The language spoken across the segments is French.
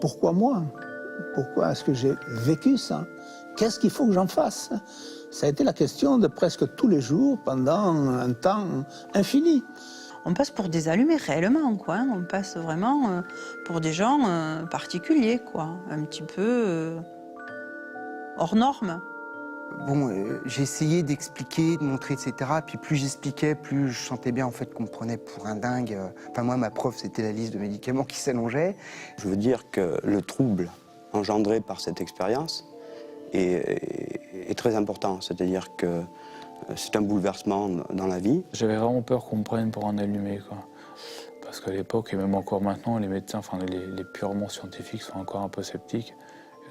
pourquoi moi? Pourquoi est-ce que j'ai vécu ça? Qu'est-ce qu'il faut que j'en fasse? Ça a été la question de presque tous les jours pendant un temps infini. On passe pour des allumés réellement, quoi. Hein. On passe vraiment pour des gens particuliers, quoi. Un petit peu hors norme. Bon, j'ai essayé d'expliquer, de montrer, etc. Puis plus j'expliquais, plus je sentais bien en fait qu'on me prenait pour un dingue. Enfin moi, ma prof, c'était la liste de médicaments qui s'allongeait. Je veux dire que le trouble engendré par cette expérience est très important. C'est-à-dire que c'est un bouleversement dans la vie. J'avais vraiment peur qu'on me prenne pour un allumé, quoi. Parce qu'à l'époque, et même encore maintenant, les médecins, enfin les purement scientifiques sont encore un peu sceptiques.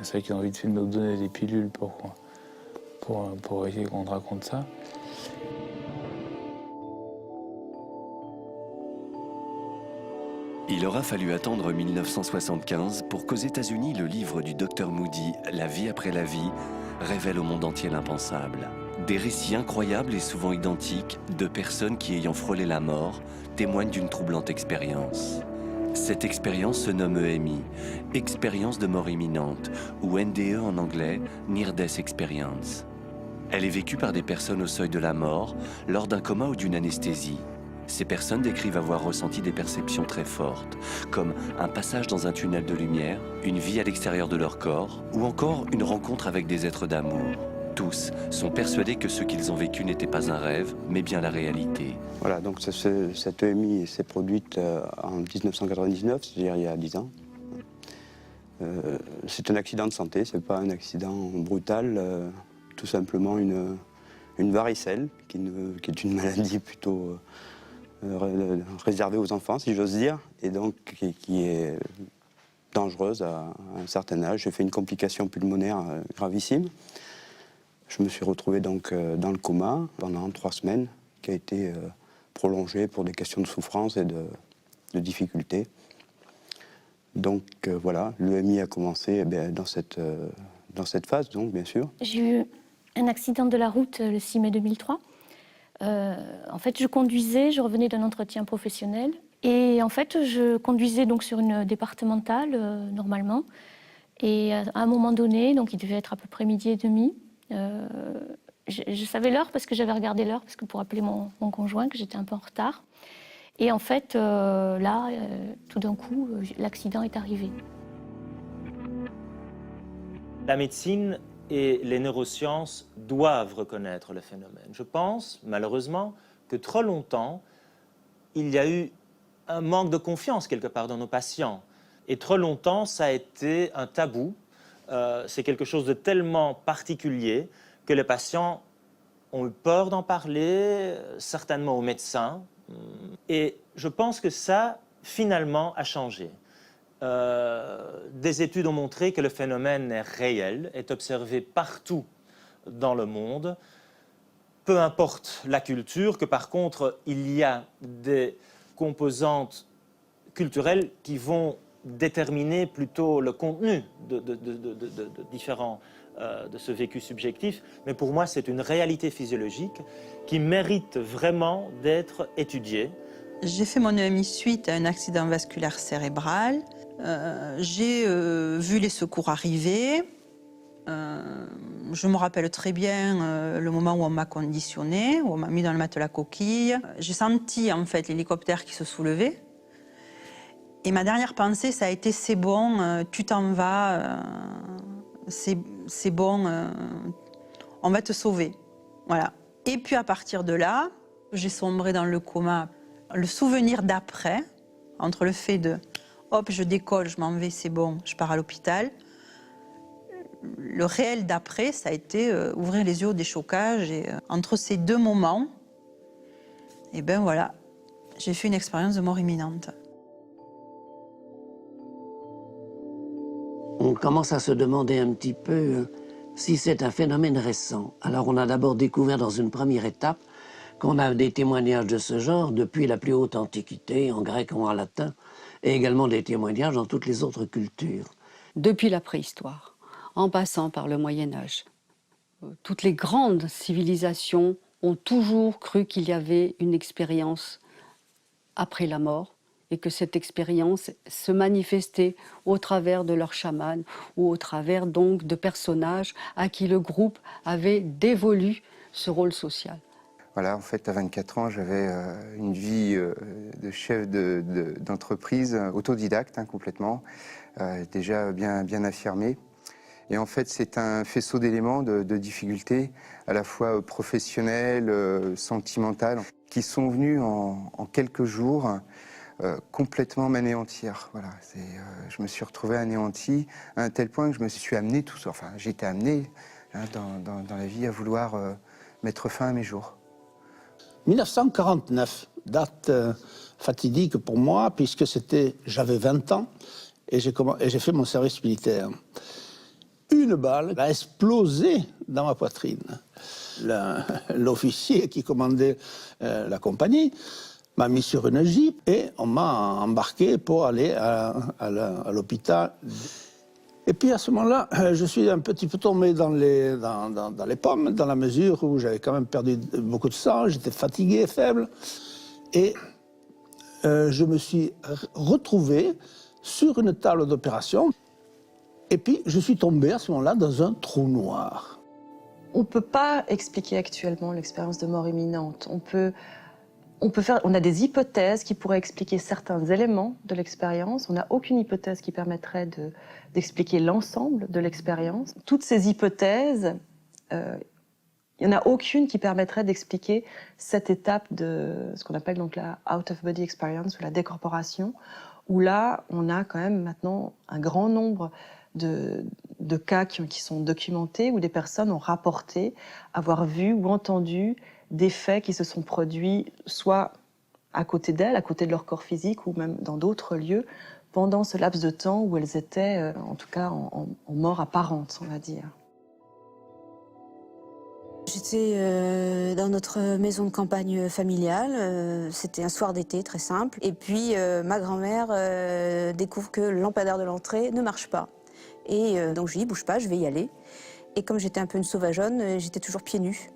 C'est vrai qu'ils ont envie de nous donner des pilules pour essayer qu'on te raconte ça. Il aura fallu attendre 1975 pour qu'aux États-Unis, le livre du Dr Moody, La vie après la vie, révèle au monde entier l'impensable. Des récits incroyables et souvent identiques de personnes qui, ayant frôlé la mort, témoignent d'une troublante expérience. Cette expérience se nomme EMI, expérience de mort imminente, ou NDE en anglais, Near Death Experience. Elle est vécue par des personnes au seuil de la mort, lors d'un coma ou d'une anesthésie. Ces personnes décrivent avoir ressenti des perceptions très fortes, comme un passage dans un tunnel de lumière, une vie à l'extérieur de leur corps, ou encore une rencontre avec des êtres d'amour. Tous sont persuadés que ce qu'ils ont vécu n'était pas un rêve, mais bien la réalité. Voilà, donc cette EMI s'est produite en 1999, c'est-à-dire il y a 10 ans. C'est un accident de santé, c'est pas un accident brutal, tout simplement une varicelle, qui est une maladie plutôt réservée aux enfants, si j'ose dire, et donc qui est dangereuse à un certain âge. J'ai fait une complication pulmonaire gravissime. Je me suis retrouvé donc dans le coma pendant 3 semaines, qui a été prolongé pour des questions de souffrance et de difficultés. Donc voilà, l'EMI a commencé dans cette phase, donc bien sûr. J'ai eu un accident de la route le 6 mai 2003. En fait, je conduisais, je revenais d'un entretien professionnel. Et en fait, je conduisais donc sur une départementale, normalement. Et à un moment donné, donc il devait être à peu près 12h30, je savais l'heure parce que j'avais regardé l'heure, parce que pour appeler mon conjoint, que j'étais un peu en retard. Et en fait, là, tout d'un coup, l'accident est arrivé. La médecine et les neurosciences doivent reconnaître le phénomène. Je pense, malheureusement, que trop longtemps, il y a eu un manque de confiance quelque part dans nos patients. Et trop longtemps, ça a été un tabou. C'est quelque chose de tellement particulier que les patients ont eu peur d'en parler, certainement aux médecins. Et je pense que ça, finalement, a changé. Des études ont montré que le phénomène est réel, est observé partout dans le monde, peu importe la culture, que par contre, il y a des composantes culturelles qui vont déterminer plutôt le contenu de différents de ce vécu subjectif. Mais pour moi, c'est une réalité physiologique qui mérite vraiment d'être étudiée. J'ai fait mon EMI suite à un accident vasculaire cérébral. J'ai vu les secours arriver. Je me rappelle très bien le moment où on m'a conditionné, où on m'a mis dans le matelas coquille. J'ai senti en fait l'hélicoptère qui se soulevait. Et ma dernière pensée, ça a été « c'est bon, tu t'en vas, c'est bon, on va te sauver ». Voilà. Et puis à partir de là, j'ai sombré dans le coma. Le souvenir d'après, entre le fait de « hop, je décolle, je m'en vais, c'est bon, je pars à l'hôpital », le réel d'après, ça a été ouvrir les yeux au déchocage. Et entre ces deux moments, et ben voilà, j'ai fait une expérience de mort imminente. On commence à se demander un petit peu si c'est un phénomène récent. Alors on a d'abord découvert dans une première étape qu'on a des témoignages de ce genre depuis la plus haute antiquité, en grec ou en latin, et également des témoignages dans toutes les autres cultures. Depuis la préhistoire, en passant par le Moyen-Âge, toutes les grandes civilisations ont toujours cru qu'il y avait une expérience après la mort et que cette expérience se manifestait au travers de leur chaman ou au travers donc de personnages à qui le groupe avait dévolu ce rôle social. Voilà, en fait, à 24 ans, j'avais une vie de chef d'entreprise, autodidacte complètement, déjà bien affirmée. Et en fait, c'est un faisceau d'éléments, de difficultés, à la fois professionnelles, sentimentales, qui sont venus en quelques jours complètement m'anéantir. Voilà, je me suis retrouvé anéanti à un tel point que je me suis amené tout seul. Enfin, j'ai été amené dans la vie à vouloir mettre fin à mes jours. 1949, date fatidique pour moi, puisque j'avais 20 ans et j'ai fait mon service militaire. Une balle a explosé dans ma poitrine. L'officier qui commandait la compagnie m'a mis sur une jeep et on m'a embarqué pour aller à l'hôpital. Et puis à ce moment-là, je suis un petit peu tombé dans les pommes, dans la mesure où j'avais quand même perdu beaucoup de sang, j'étais fatigué, faible. Et je me suis retrouvé sur une table d'opération. Et puis je suis tombé à ce moment-là dans un trou noir. On ne peut pas expliquer actuellement l'expérience de mort imminente. On a des hypothèses qui pourraient expliquer certains éléments de l'expérience. On n'a aucune hypothèse qui permettrait d'expliquer l'ensemble de l'expérience. Toutes ces hypothèses, il n'y en a aucune qui permettrait d'expliquer cette étape de ce qu'on appelle donc la out-of-body experience ou la décorporation, où là, on a quand même maintenant un grand nombre de cas qui sont documentés, où des personnes ont rapporté avoir vu ou entendu des faits qui se sont produits soit à côté d'elles, à côté de leur corps physique, ou même dans d'autres lieux, pendant ce laps de temps où elles étaient, en tout cas, en mort apparente, on va dire. J'étais dans notre maison de campagne familiale, c'était un soir d'été très simple, et puis ma grand-mère découvre que le lampadaire de l'entrée ne marche pas. Et donc je lui dis, bouge pas, je vais y aller. Et comme j'étais un peu une sauvageonne, j'étais toujours pieds nus.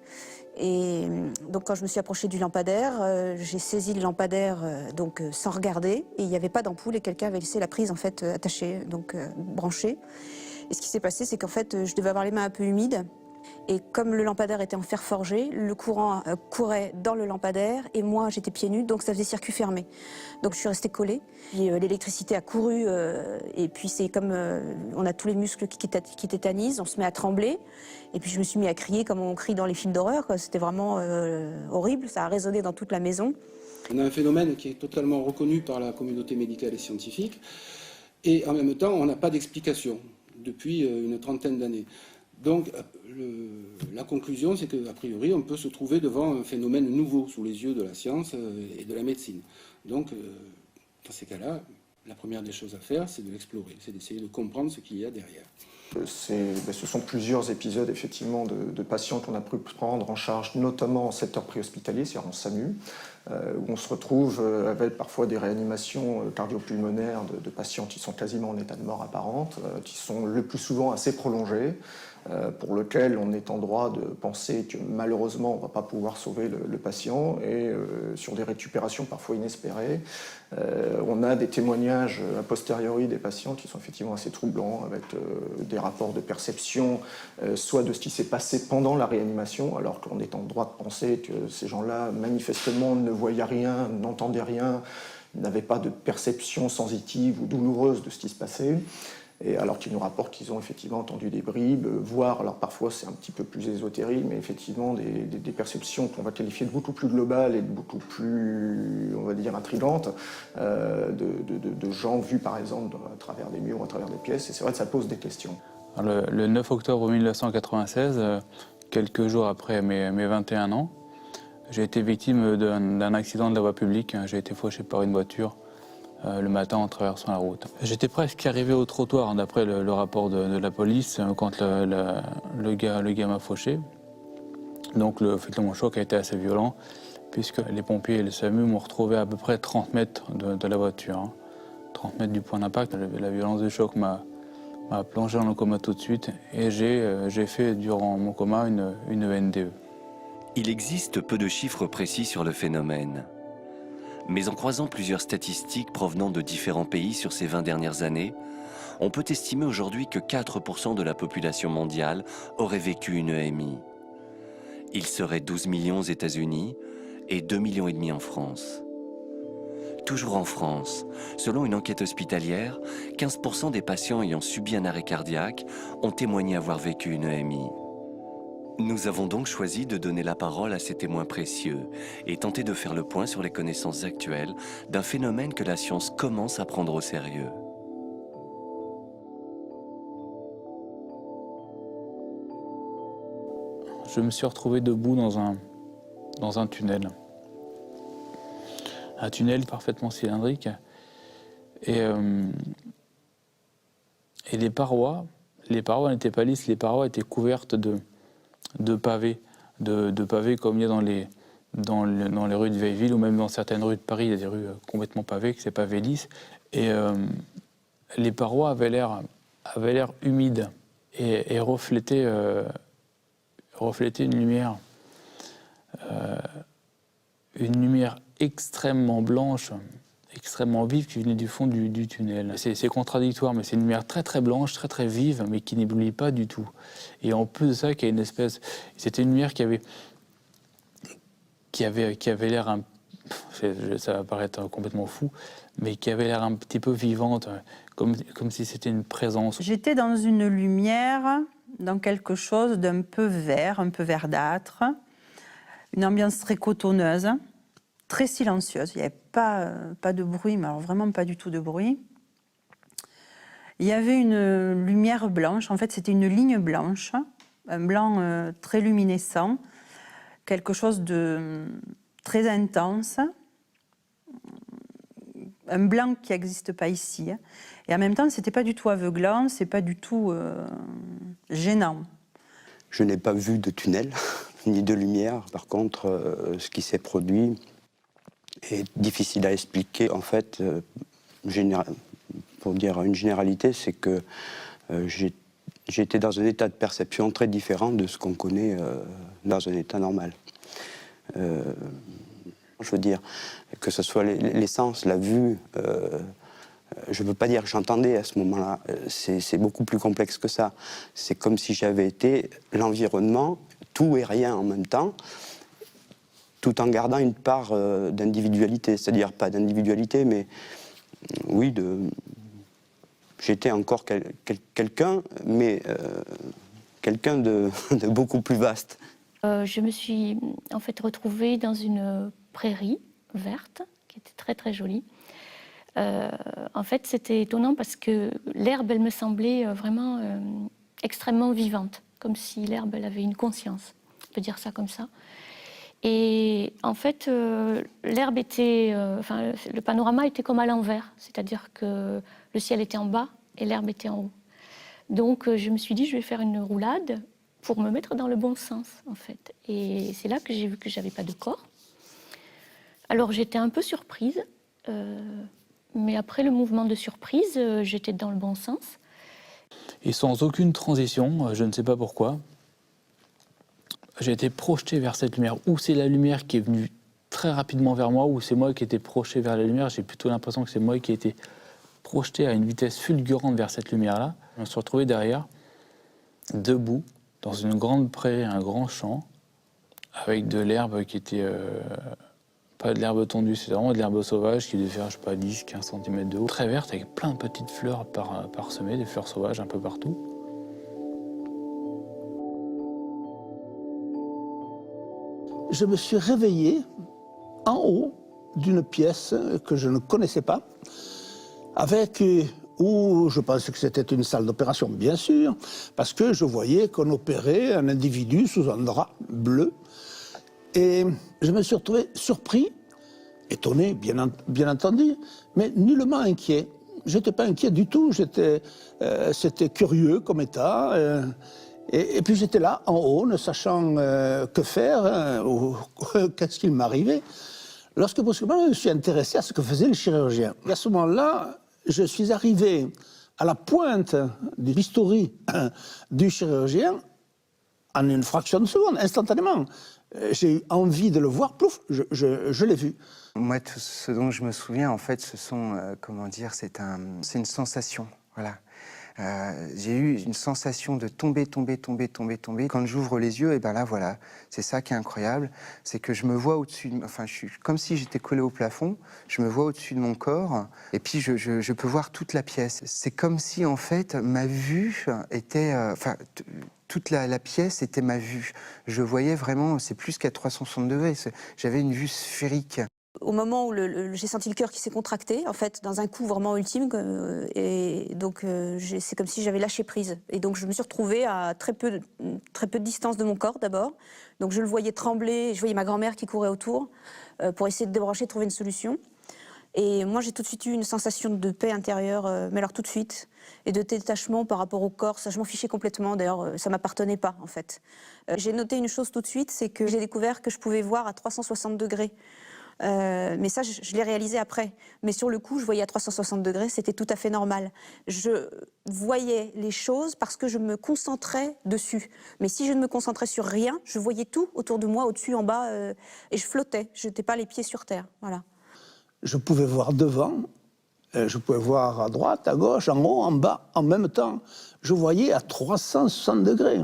Et donc quand je me suis approchée du lampadaire, j'ai saisi le lampadaire donc sans regarder, et il n'y avait pas d'ampoule et quelqu'un avait laissé la prise en fait attachée, donc branchée. Et ce qui s'est passé, c'est qu'en fait je devais avoir les mains un peu humides. Et comme le lampadaire était en fer forgé, le courant courait dans le lampadaire et moi j'étais pieds nus, donc ça faisait circuit fermé. Donc je suis restée collée. Puis l'électricité a couru et puis c'est comme on a tous les muscles qui tétanisent, on se met à trembler. Et puis je me suis mis à crier comme on crie dans les films d'horreur. C'était vraiment horrible, ça a résonné dans toute la maison. On a un phénomène qui est totalement reconnu par la communauté médicale et scientifique. Et en même temps, on n'a pas d'explication depuis une trentaine d'années. Donc, la conclusion, c'est qu'a priori, on peut se trouver devant un phénomène nouveau sous les yeux de la science et de la médecine. Donc, dans ces cas-là, la première des choses à faire, c'est de l'explorer, c'est d'essayer de comprendre ce qu'il y a derrière. Ce sont plusieurs épisodes, effectivement, de patients qu'on a pu prendre en charge, notamment en secteur préhospitalier, c'est-à-dire en SAMU, où on se retrouve avec parfois des réanimations cardio-pulmonaires de patients qui sont quasiment en état de mort apparente, qui sont le plus souvent assez prolongés, pour lequel on est en droit de penser que malheureusement on ne va pas pouvoir sauver le patient, et sur des récupérations parfois inespérées. On a des témoignages a posteriori des patients qui sont effectivement assez troublants, avec des rapports de perception, soit de ce qui s'est passé pendant la réanimation, alors qu'on est en droit de penser que ces gens-là manifestement ne voyaient rien, n'entendaient rien, n'avaient pas de perception sensitive ou douloureuse de ce qui se passait. Et alors qu'ils nous rapportent qu'ils ont effectivement entendu des bribes, voire, alors parfois c'est un petit peu plus ésotérique, mais effectivement des perceptions qu'on va qualifier de beaucoup plus globales et de beaucoup plus, on va dire, intrigantes, de gens vus par exemple à travers des murs, à travers des pièces, et c'est vrai que ça pose des questions. Le 9 octobre 1996, quelques jours après mes 21 ans, j'ai été victime d'un accident de la voie publique. J'ai été fauché par une voiture le matin en traversant la route. J'étais presque arrivé au trottoir, d'après le rapport de la police, quand le gars m'a fauché. Donc mon choc a été assez violent, puisque les pompiers et le SAMU m'ont retrouvé à peu près 30 mètres de la voiture. 30 mètres du point d'impact. La violence du choc m'a plongé dans le coma tout de suite, et j'ai fait durant mon coma une ENDE. Il existe peu de chiffres précis sur le phénomène. Mais en croisant plusieurs statistiques provenant de différents pays sur ces 20 dernières années, on peut estimer aujourd'hui que 4% de la population mondiale aurait vécu une EMI. Il serait 12 millions aux États-Unis et 2,5 millions en France. Toujours en France, selon une enquête hospitalière, 15% des patients ayant subi un arrêt cardiaque ont témoigné avoir vécu une EMI. Nous avons donc choisi de donner la parole à ces témoins précieux et tenter de faire le point sur les connaissances actuelles d'un phénomène que la science commence à prendre au sérieux. Je me suis retrouvé debout dans un tunnel. Un tunnel parfaitement cylindrique. Et les parois n'étaient pas lisses, les parois étaient couvertes de pavés. De pavés comme il y a dans les rues de vieille ville ou même dans certaines rues de Paris, il y a des rues complètement pavées, que c'est pavés lisses. Et les parois avaient l'air humides et reflétaient une lumière extrêmement blanche, extrêmement vive qui venait du fond du tunnel. C'est contradictoire, mais c'est une lumière très très blanche, très très vive, mais qui n'éblouit pas du tout. Et en plus de ça, qu'il y a une espèce... C'était une lumière qui avait l'air... Ça va paraître complètement fou, mais qui avait l'air un petit peu vivante, comme si c'était une présence. J'étais dans une lumière, dans quelque chose d'un peu vert, un peu verdâtre, une ambiance très cotonneuse, très silencieuse. Il n'y avait pas de bruit, mais alors vraiment pas du tout de bruit. Il y avait une lumière blanche, en fait c'était une ligne blanche, un blanc très luminescent, quelque chose de très intense, un blanc qui n'existe pas ici. Et en même temps, ce n'était pas du tout aveuglant, ce n'est pas du tout gênant. Je n'ai pas vu de tunnel, ni de lumière. Par contre, ce qui s'est produit est difficile à expliquer. En fait, pour dire une généralité, c'est que j'étais dans un état de perception très différent de ce qu'on connaît dans un état normal. Je veux dire, que ce soit les sens, la vue, je ne veux pas dire que j'entendais à ce moment-là, c'est beaucoup plus complexe que ça. C'est comme si j'avais été l'environnement, tout et rien en même temps, tout en gardant une part d'individualité, c'est-à-dire pas d'individualité, mais oui, j'étais encore quelqu'un, mais quelqu'un de beaucoup plus vaste. Je me suis en fait retrouvée dans une prairie verte, qui était très très jolie. En fait, c'était étonnant parce que l'herbe, elle me semblait vraiment extrêmement vivante, comme si l'herbe, elle avait une conscience, on peut dire ça comme ça. Et en fait, l'herbe était, le panorama était comme à l'envers, c'est-à-dire que le ciel était en bas et l'herbe était en haut. Donc, je me suis dit, je vais faire une roulade pour me mettre dans le bon sens, en fait. Et c'est là que j'ai vu que j'avais pas de corps. Alors, j'étais un peu surprise, mais après le mouvement de surprise, j'étais dans le bon sens. Et sans aucune transition, je ne sais pas pourquoi, j'ai été projeté vers cette lumière. Ou c'est la lumière qui est venue très rapidement vers moi, ou c'est moi qui étais projeté vers la lumière. J'ai plutôt l'impression que c'est moi qui ai été projeté à une vitesse fulgurante vers cette lumière-là. Je me suis retrouvé derrière, debout, dans une grande prairie, un grand champ, avec de l'herbe qui était... pas de l'herbe tondue, c'est vraiment de l'herbe sauvage qui devait faire, je sais pas, 10-15 cm de haut. Très verte, avec plein de petites fleurs parsemées, des fleurs sauvages un peu partout. Je me suis réveillé en haut d'une pièce que je ne connaissais pas, avec où je pensais que c'était une salle d'opération, bien sûr, parce que je voyais qu'on opérait un individu sous un drap bleu. Et je me suis retrouvé surpris, étonné, bien entendu, mais nullement inquiet. Je n'étais pas inquiet du tout, c'était curieux comme état. Et puis j'étais là, en haut, ne sachant que faire, ou qu'est-ce qu'il m'arrivait, lorsque brusquement je me suis intéressé à ce que faisait le chirurgien. Et à ce moment-là, je suis arrivé à la pointe du bistouri du chirurgien, En une fraction de seconde, instantanément. J'ai eu envie de le voir, plouf, je l'ai vu. Moi, tout ce dont je me souviens, en fait, ce sont, comment dire, c'est une sensation, voilà. J'ai eu une sensation de tomber. Quand j'ouvre les yeux, et ben là, voilà, c'est ça qui est incroyable, c'est que je me vois au-dessus, enfin, je suis comme si j'étais collé au plafond, je me vois au-dessus de mon corps, et puis je peux voir toute la pièce. C'est comme si, en fait, ma vue était, toute la pièce était ma vue. Je voyais vraiment, c'est plus qu'à 360 degrés, j'avais une vue sphérique. Au moment où j'ai senti le cœur qui s'est contracté, en fait, dans un coup vraiment ultime, et donc c'est comme si j'avais lâché prise. Et donc je me suis retrouvée à très peu de distance de mon corps d'abord. Donc je le voyais trembler, je voyais ma grand-mère qui courait autour pour essayer de débrancher, de trouver une solution. Et moi j'ai tout de suite eu une sensation de paix intérieure, mais alors tout de suite, et de détachement par rapport au corps. Ça, je m'en fichais complètement, d'ailleurs ça m'appartenait pas en fait. J'ai noté une chose tout de suite, c'est que j'ai découvert que je pouvais voir à 360 degrés. Mais ça, je l'ai réalisé après. Mais sur le coup, je voyais à 360 degrés, c'était tout à fait normal. Je voyais les choses parce que je me concentrais dessus. Mais si je ne me concentrais sur rien, je voyais tout autour de moi, au-dessus, en bas, et je flottais. Je n'étais pas les pieds sur terre. Voilà. Je pouvais voir devant, je pouvais voir à droite, à gauche, en haut, en bas, en même temps. Je voyais à 360 degrés.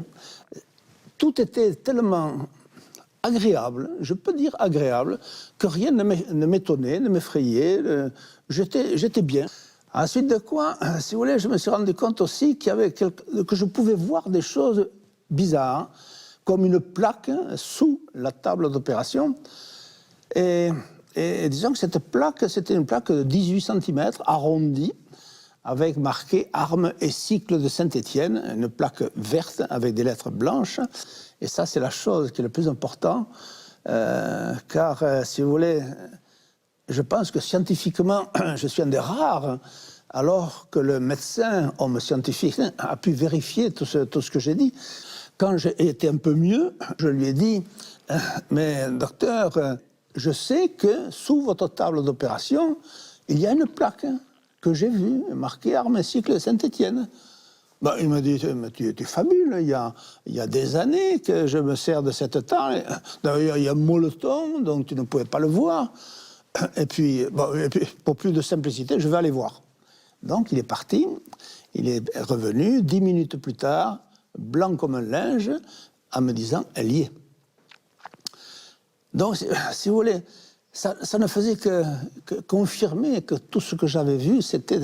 Tout était tellement agréable, je peux dire agréable, que rien ne m'étonnait, ne m'effrayait, j'étais bien. Ensuite de quoi, si vous voulez, je me suis rendu compte aussi que je pouvais voir des choses bizarres, comme une plaque sous la table d'opération. Et disons que cette plaque, c'était une plaque de 18 cm, arrondie, avec marqué « Armes et cycle de Saint-Étienne », une plaque verte avec des lettres blanches. Et ça, c'est la chose qui est le plus important, car, si vous voulez, je pense que scientifiquement, je suis un des rares, alors que le médecin, homme scientifique, a pu vérifier tout ce que j'ai dit. Quand j'ai été un peu mieux, je lui ai dit « Mais docteur, je sais que sous votre table d'opération, il y a une plaque que j'ai vue, marquée Armes et cycle de Saint-Étienne. » Ben, il m'a dit, tu fabules, il y a des années que je me sers de cette table. D'ailleurs, il y a molleton, donc tu ne pouvais pas le voir. Et puis, pour plus de simplicité, je vais aller voir. Donc, il est parti, il est revenu, 10 minutes plus tard, blanc comme un linge, en me disant, elle y est. Donc, si vous voulez, ça ne faisait que confirmer que tout ce que j'avais vu, c'était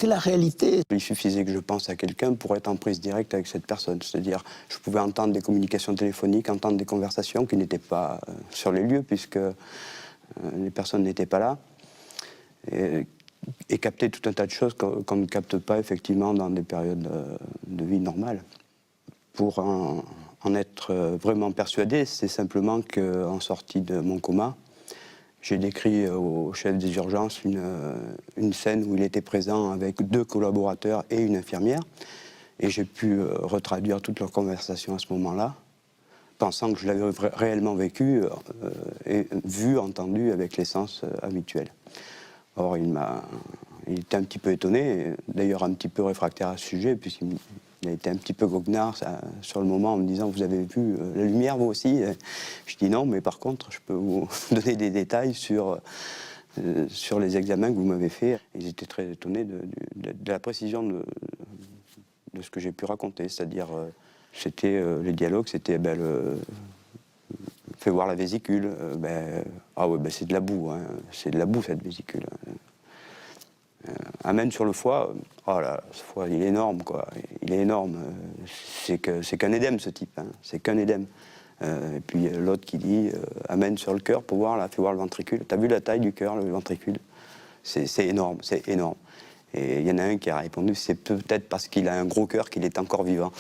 la réalité. Il suffisait que je pense à quelqu'un pour être en prise directe avec cette personne. C'est-à-dire, je pouvais entendre des communications téléphoniques, entendre des conversations qui n'étaient pas sur les lieux, puisque les personnes n'étaient pas là. Et capter tout un tas de choses qu'on ne capte pas effectivement dans des périodes de vie normales. Pour en être vraiment persuadé, c'est simplement qu'en sortie de mon coma, j'ai décrit au chef des urgences une scène où il était présent avec 2 collaborateurs et une infirmière. Et j'ai pu retraduire toute leur conversation à ce moment-là, pensant que je l'avais réellement vécu, et vu, entendu avec les sens habituels. Or, il était un petit peu étonné, d'ailleurs un petit peu réfractaire à ce sujet, puisqu'il a été un petit peu goguenard sur le moment en me disant « Vous avez vu la lumière, vous aussi ?» Je dis « Non, mais par contre, je peux vous donner des détails sur les examens que vous m'avez faits. » Ils étaient très étonnés de la précision de ce que j'ai pu raconter, c'est-à-dire les dialogues, c'était fais voir la vésicule, ah ouais, c'est de la boue, hein, c'est de la boue cette vésicule. Amène sur le foie, oh là, ce foie il est énorme quoi, il est énorme, c'est qu'un édème ce type, hein, c'est qu'un édème. Et puis l'autre qui dit, amène sur le cœur pour voir, là, fais voir le ventricule, t'as vu la taille du cœur, le ventricule, c'est énorme, c'est énorme. Et il y en a un qui a répondu, c'est peut-être parce qu'il a un gros cœur qu'il est encore vivant.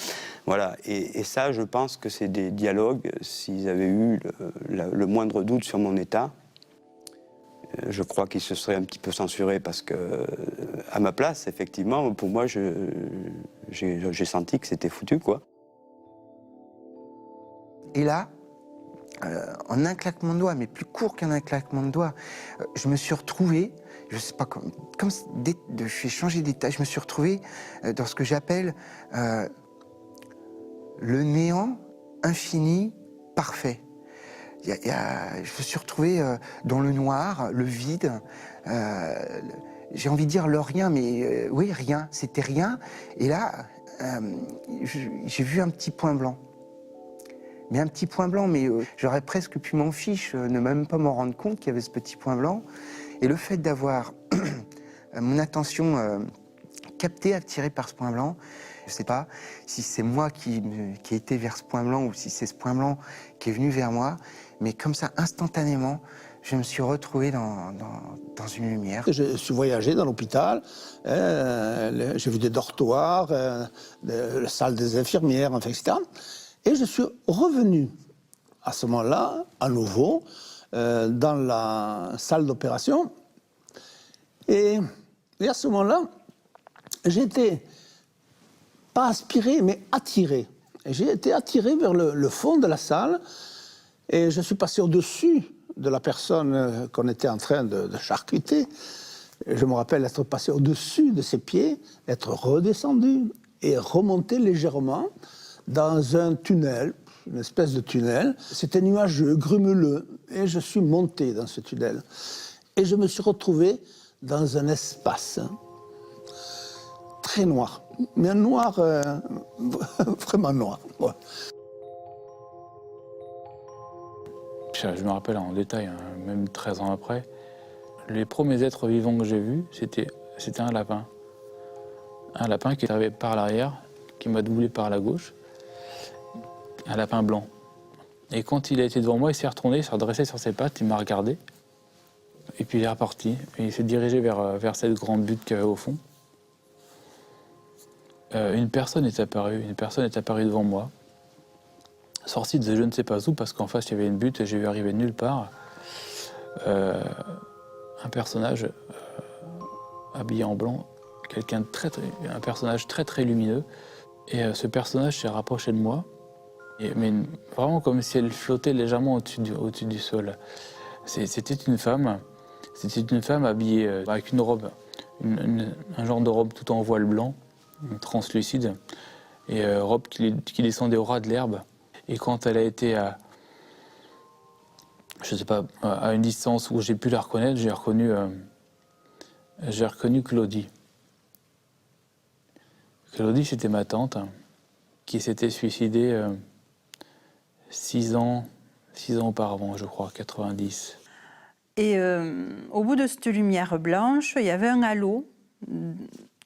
Voilà, et ça je pense que c'est des dialogues, s'ils avaient eu le moindre doute sur mon état, je crois qu'il se serait un petit peu censuré parce que, à ma place, effectivement, pour moi, j'ai senti que c'était foutu, quoi. Et là, en un claquement de doigts, mais plus court qu'un claquement de doigts, je me suis retrouvé, je sais pas, comme je suis changé d'état, je me suis retrouvé dans ce que j'appelle le néant infini, parfait. Je me suis retrouvé dans le noir, le vide, j'ai envie de dire le rien, mais oui, rien, c'était rien. Et là, j'ai vu un petit point blanc. Mais un petit point blanc, mais j'aurais presque pu m'en fiche, ne même pas m'en rendre compte qu'il y avait ce petit point blanc. Et le fait d'avoir mon attention captée, attirée par ce point blanc, je ne sais pas si c'est moi qui ai été vers ce point blanc ou si c'est ce point blanc qui est venu vers moi, mais comme ça, instantanément, je me suis retrouvé dans une lumière. Je suis voyagé dans l'hôpital, j'ai vu des dortoirs, la salle des infirmières, enfin, etc. Et je suis revenu à ce moment-là, à nouveau, dans la salle d'opération. Et à ce moment-là, j'étais pas aspiré, mais attiré. J'ai été attiré vers le fond de la salle et je suis passé au-dessus de la personne qu'on était en train de charcuter. Je me rappelle être passé au-dessus de ses pieds, être redescendu et remonter légèrement dans un tunnel, une espèce de tunnel. C'était nuageux, grumeleux, et je suis monté dans ce tunnel. Et je me suis retrouvé dans un espace très noir, mais un noir vraiment noir. Ouais. Je me rappelle en détail, hein, même 13 ans après, les premiers êtres vivants que j'ai vus, c'était un lapin. Un lapin qui est arrivé par l'arrière, qui m'a doublé par la gauche. Un lapin blanc. Et quand il a été devant moi, il s'est retourné, il s'est redressé sur ses pattes, il m'a regardé. Et puis il est reparti. Et il s'est dirigé vers cette grande butte qu'il y avait au fond. Une personne est apparue devant moi, sortie de je ne sais pas où, parce qu'en face il y avait une butte et j'ai vu arriver de nulle part un personnage habillé en blanc, un personnage très très lumineux. Et ce personnage s'est rapproché de moi, mais vraiment comme si elle flottait légèrement au-dessus du sol. C'était une femme habillée avec une robe, un genre de robe tout en voile blanc, translucide, et robe qui descendait au ras de l'herbe. Et quand elle a été à une distance où j'ai pu la reconnaître, j'ai reconnu Claudie. Claudie, c'était ma tante qui s'était suicidée 6 ans auparavant, je crois, 90. Et au bout de cette lumière blanche, il y avait un halo.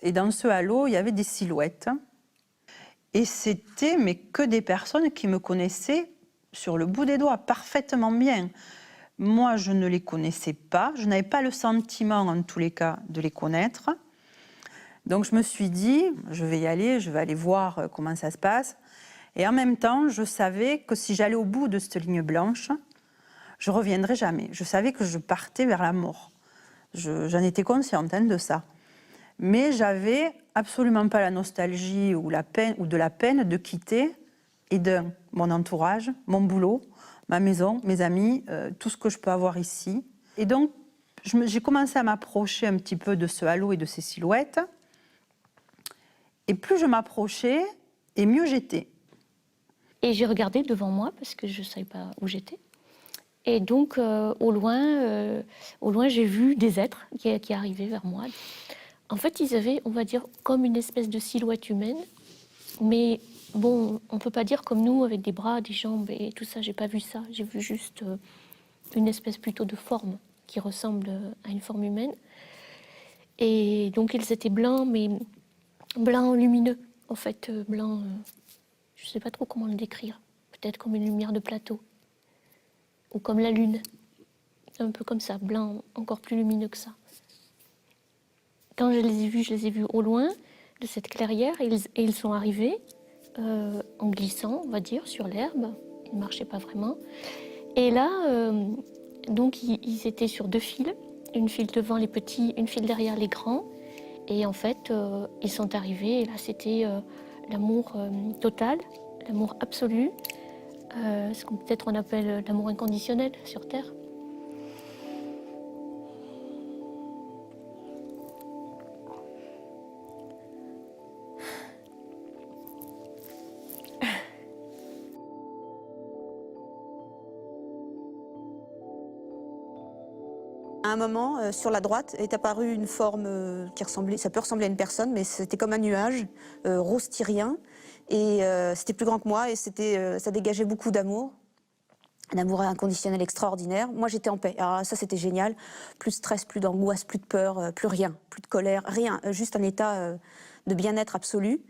Et dans ce halo, il y avait des silhouettes. Et c'était mais que des personnes qui me connaissaient sur le bout des doigts, parfaitement bien. Moi, je ne les connaissais pas. Je n'avais pas le sentiment, en tous les cas, de les connaître. Donc je me suis dit, je vais y aller, je vais aller voir comment ça se passe. Et en même temps, je savais que si j'allais au bout de cette ligne blanche, je ne reviendrais jamais. Je savais que je partais vers la mort. J'en étais consciente de ça. Mais j'avais absolument pas la nostalgie ou de la peine de quitter mon entourage, mon boulot, ma maison, mes amis, tout ce que je peux avoir ici. Et donc, j'ai commencé à m'approcher un petit peu de ce halo et de ces silhouettes. Et plus je m'approchais, et mieux j'étais. Et j'ai regardé devant moi parce que je ne savais pas où j'étais. Et donc, au loin, j'ai vu des êtres qui arrivaient vers moi. En fait, ils avaient, on va dire, comme une espèce de silhouette humaine. Mais bon, on ne peut pas dire comme nous, avec des bras, des jambes et tout ça. J'ai pas vu ça. J'ai vu juste une espèce plutôt de forme qui ressemble à une forme humaine. Et donc, ils étaient blancs, mais blancs lumineux. En fait, blancs, je ne sais pas trop comment le décrire. Peut-être comme une lumière de plateau. Ou comme la lune. Un peu comme ça, blanc, encore plus lumineux que ça. Quand je les ai vus au loin de cette clairière, et ils sont arrivés en glissant, on va dire, sur l'herbe. Ils ne marchaient pas vraiment. Et là, donc, ils étaient sur 2 fils. Une file devant les petits, une file derrière les grands. Et en fait, ils sont arrivés. Et là, c'était l'amour total, l'amour absolu. Ce qu'on peut-être on appelle l'amour inconditionnel sur Terre. À un moment, sur la droite, est apparue une forme qui ressemblait, ça peut ressembler à une personne, mais c'était comme un nuage rose tyrien. Et c'était plus grand que moi et ça dégageait beaucoup d'amour. Un amour inconditionnel extraordinaire. Moi, j'étais en paix. Alors ça, c'était génial. Plus de stress, plus d'angoisse, plus de peur, plus rien, plus de colère, rien. Juste un état de bien-être absolu.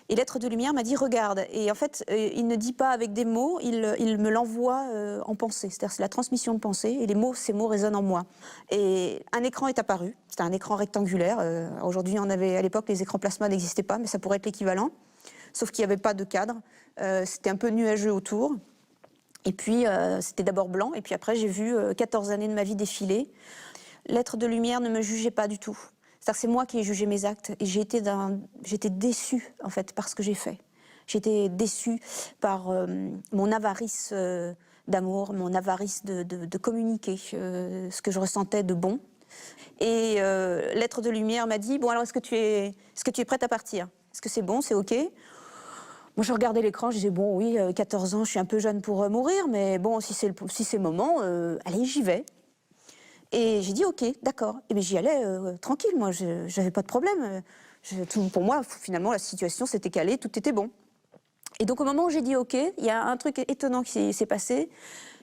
Et l'être de lumière m'a dit « regarde ». Et en fait, il ne dit pas avec des mots, il me l'envoie en pensée. C'est-à-dire c'est la transmission de pensée et ces mots résonnent en moi. Et un écran est apparu. C'était un écran rectangulaire. Aujourd'hui, à l'époque, les écrans plasma n'existaient pas, mais ça pourrait être l'équivalent. Sauf qu'il n'y avait pas de cadre. C'était un peu nuageux autour. Et puis, c'était d'abord blanc, et puis après, j'ai vu 14 années de ma vie défiler. L'être de lumière ne me jugeait pas du tout. C'est-à-dire que c'est moi qui ai jugé mes actes, et j'étais déçue, en fait, par ce que j'ai fait. J'étais déçue par mon avarice d'amour, mon avarice de communiquer ce que je ressentais de bon. Et l'être de lumière m'a dit « Bon, alors, est-ce que tu es prête à partir? Est-ce que c'est bon, c'est OK ?» Moi, je regardais l'écran, je disais, bon, oui, 14 ans, je suis un peu jeune pour mourir, mais bon, si c'est le moment, allez, j'y vais. Et j'ai dit, ok, d'accord. Et bien, j'y allais tranquille, moi, j'avais pas de problème. Pour moi, finalement, la situation s'était calée, tout était bon. Et donc, au moment où j'ai dit, ok, il y a un truc étonnant qui s'est passé.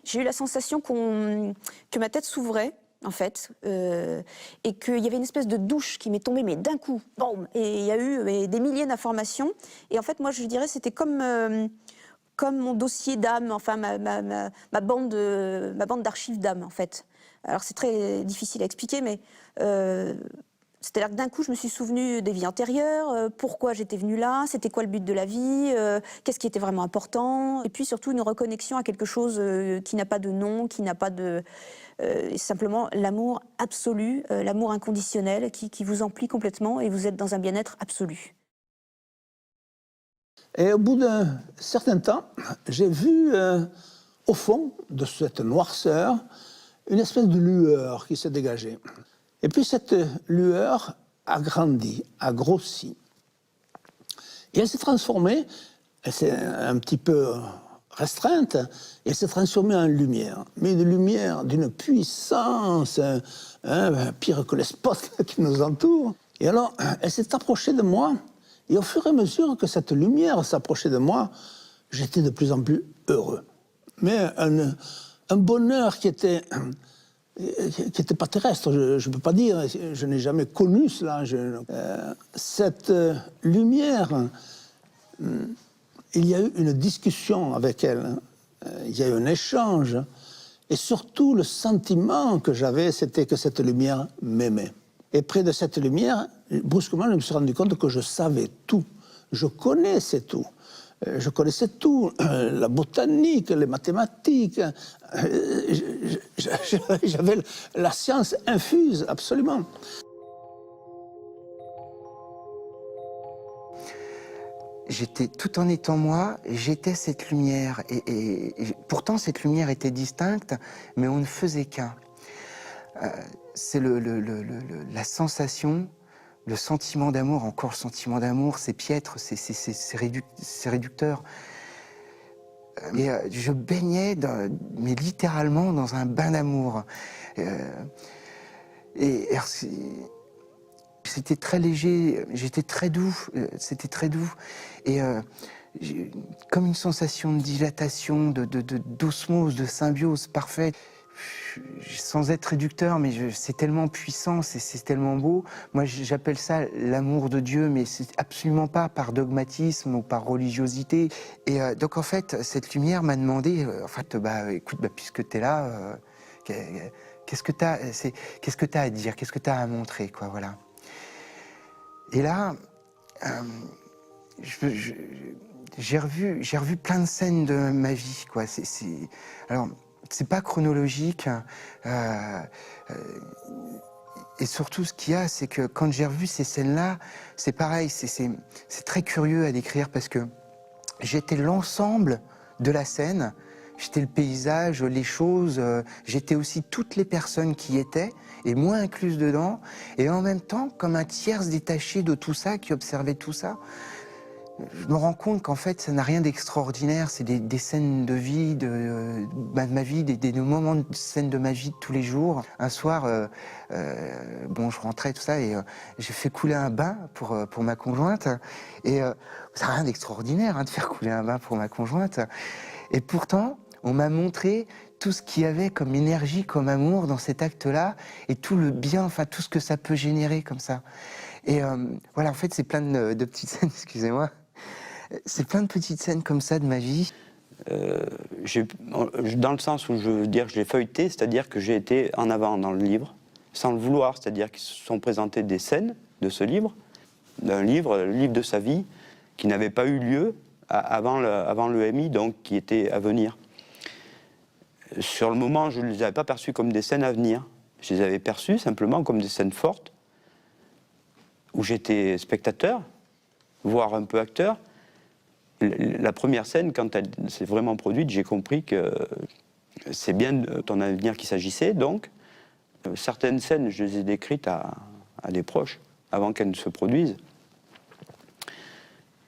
J'ai eu la sensation que ma tête s'ouvrait, en fait, et qu'il y avait une espèce de douche qui m'est tombée, mais d'un coup, boum, et il y a eu des milliers d'informations. Et en fait, moi, je dirais, c'était comme mon dossier d'âme, enfin, ma bande d'archives d'âme, en fait. Alors, c'est très difficile à expliquer, mais c'est-à-dire que d'un coup, je me suis souvenue des vies antérieures, pourquoi j'étais venue là, c'était quoi le but de la vie, qu'est-ce qui était vraiment important, et puis surtout une reconnexion à quelque chose qui n'a pas de nom, qui n'a pas de... simplement l'amour absolu, l'amour inconditionnel qui vous emplit complètement et vous êtes dans un bien-être absolu. Et au bout d'un certain temps, j'ai vu au fond de cette noirceur une espèce de lueur qui s'est dégagée. Et puis cette lueur a grandi, a grossi. Et elle s'est transformée, elle s'est un petit peu restreinte, et elle s'est transformée en lumière. Mais une lumière d'une puissance, pire que les spots qui nous entourent. Et alors, elle s'est approchée de moi, et au fur et à mesure que cette lumière s'approchait de moi, j'étais de plus en plus heureux. Mais un bonheur qui était pas terrestre, je ne peux pas dire, je n'ai jamais connu cela. Cette lumière, il y a eu une discussion avec elle, il y a eu un échange, et surtout le sentiment que j'avais, c'était que cette lumière m'aimait. Et près de cette lumière, brusquement, je me suis rendu compte que je savais tout, je connaissais tout. Je connaissais tout, la botanique, les mathématiques, j'avais la science infuse, absolument. J'étais, tout en étant moi, j'étais cette lumière. Et pourtant, cette lumière était distincte, mais on ne faisait qu'un. C'est la sensation, le sentiment d'amour, encore le sentiment d'amour, c'est piètre, c'est réducteur. Et je baignais, mais littéralement, dans un bain d'amour. C'était très léger, j'étais très doux, c'était très doux. Et comme une sensation de dilatation, d'osmose, de symbiose parfaite. Sans être réducteur, mais c'est tellement puissant, c'est tellement beau. Moi, j'appelle ça l'amour de Dieu, mais c'est absolument pas par dogmatisme ou par religiosité. Et donc, en fait, cette lumière m'a demandé, écoute, puisque tu es là, qu'est-ce que tu as à dire, qu'est-ce que tu as à montrer, quoi, voilà. Et là, j'ai revu plein de scènes de ma vie, quoi. Alors, c'est pas chronologique. Et surtout, ce qu'il y a, c'est que quand j'ai revu ces scènes-là, c'est pareil, c'est très curieux à décrire parce que j'étais l'ensemble de la scène, j'étais le paysage, les choses, j'étais aussi toutes les personnes qui y étaient, et moi incluse dedans, et en même temps, comme un tiers détaché de tout ça, qui observait tout ça. je me rends compte qu'en fait, ça n'a rien d'extraordinaire. C'est des scènes de vie, de ma vie, des moments de scènes de ma vie de tous les jours. Un soir, je rentrais, tout ça, et j'ai fait couler un bain pour ma conjointe. Et ça n'a rien d'extraordinaire de faire couler un bain pour ma conjointe. Et pourtant, on m'a montré tout ce qu'il y avait comme énergie, comme amour dans cet acte-là, et tout le bien, enfin tout ce que ça peut générer comme ça. Et voilà, en fait, c'est plein de petites scènes, excusez-moi. C'est plein de petites scènes comme ça de ma vie. Dans le sens où je veux dire que je l'ai feuilleté, c'est-à-dire que j'ai été en avant dans le livre, sans le vouloir, c'est-à-dire qu'ils se sont présentés des scènes de ce livre, le livre de sa vie, qui n'avait pas eu lieu avant l'EMI, donc qui était à venir. Sur le moment, je ne les avais pas perçues comme des scènes à venir. Je les avais perçues simplement comme des scènes fortes, où j'étais spectateur, voire un peu acteur. La première scène, quand elle s'est vraiment produite, j'ai compris que c'est bien de ton avenir qu'il s'agissait. Donc, certaines scènes, je les ai décrites à des proches, avant qu'elles ne se produisent.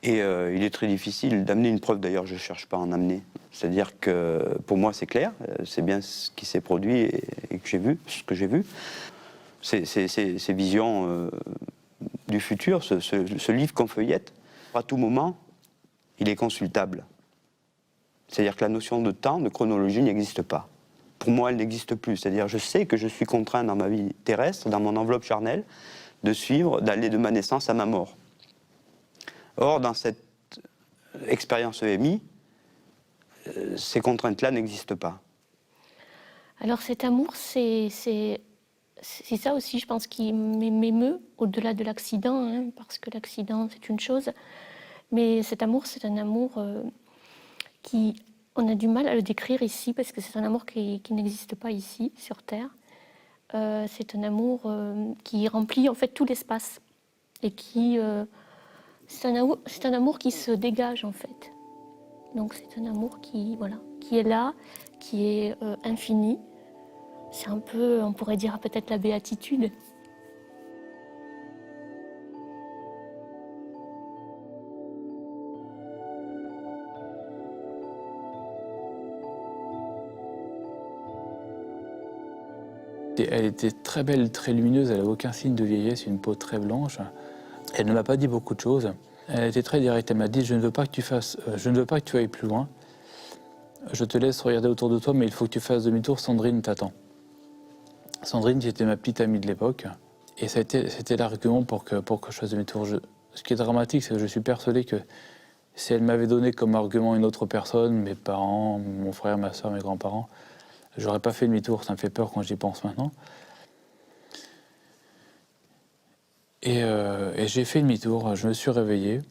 Et il est très difficile d'amener une preuve, d'ailleurs, je ne cherche pas à en amener. C'est-à-dire que, pour moi, c'est clair, c'est bien ce qui s'est produit et que j'ai vu, ce que j'ai vu. Ces visions du futur, ce livre qu'on feuillette, à tout moment, il est consultable. C'est-à-dire que la notion de temps, de chronologie n'existe pas. Pour moi, elle n'existe plus. C'est-à-dire je sais que je suis contraint dans ma vie terrestre, dans mon enveloppe charnelle, de suivre, d'aller de ma naissance à ma mort. Or, dans cette expérience EMI, ces contraintes-là n'existent pas. Alors cet amour, c'est ça aussi, je pense, qui m'émeut, au-delà de l'accident, hein, parce que l'accident, c'est une chose. Mais cet amour, c'est un amour qui... On a du mal à le décrire ici, parce que c'est un amour qui n'existe pas ici, sur Terre. C'est un amour qui remplit, en fait, tout l'espace. Et qui... c'est un amour qui se dégage, en fait. Donc c'est un amour qui est là, qui est infini. C'est un peu, on pourrait dire peut-être la béatitude. Elle était très belle, très lumineuse, elle n'avait aucun signe de vieillesse, une peau très blanche. Elle ne m'a pas dit beaucoup de choses. Elle était très directe, elle m'a dit « je ne veux pas que tu ailles plus loin. Je te laisse regarder autour de toi, mais il faut que tu fasses demi-tour, Sandrine t'attend. » Sandrine, qui était ma petite amie de l'époque, et c'était l'argument pour que je fasse demi-tour. Ce qui est dramatique, c'est que je suis persuadé que si elle m'avait donné comme argument une autre personne, mes parents, mon frère, ma soeur, mes grands-parents, j'aurais pas fait demi-tour, ça me fait peur quand j'y pense maintenant. Et j'ai fait demi-tour, je me suis réveillé.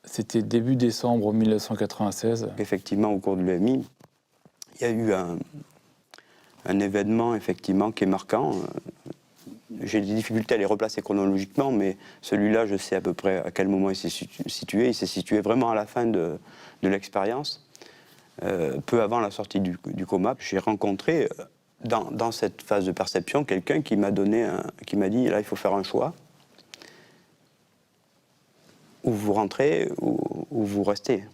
C'était début décembre 1996. Effectivement, au cours de l'EMI, il y a eu un événement effectivement qui est marquant. J'ai des difficultés à les replacer chronologiquement, mais celui-là, je sais à peu près à quel moment il s'est situé. Il s'est situé vraiment à la fin de l'expérience. Peu avant la sortie du coma, j'ai rencontré dans cette phase de perception quelqu'un qui m'a dit là il faut faire un choix, ou vous rentrez ou vous restez.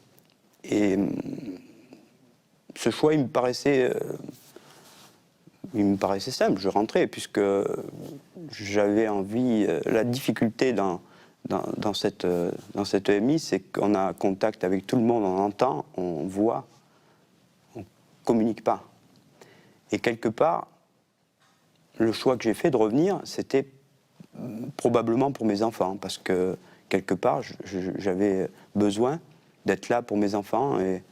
Et ce choix il me paraissait simple, je rentrais puisque j'avais envie. La difficulté dans cette EMI, c'est qu'on a contact avec tout le monde, on entend, on voit. Communique pas. Et quelque part, le choix que j'ai fait de revenir, c'était probablement pour mes enfants, parce que quelque part, j'avais besoin d'être là pour mes enfants, et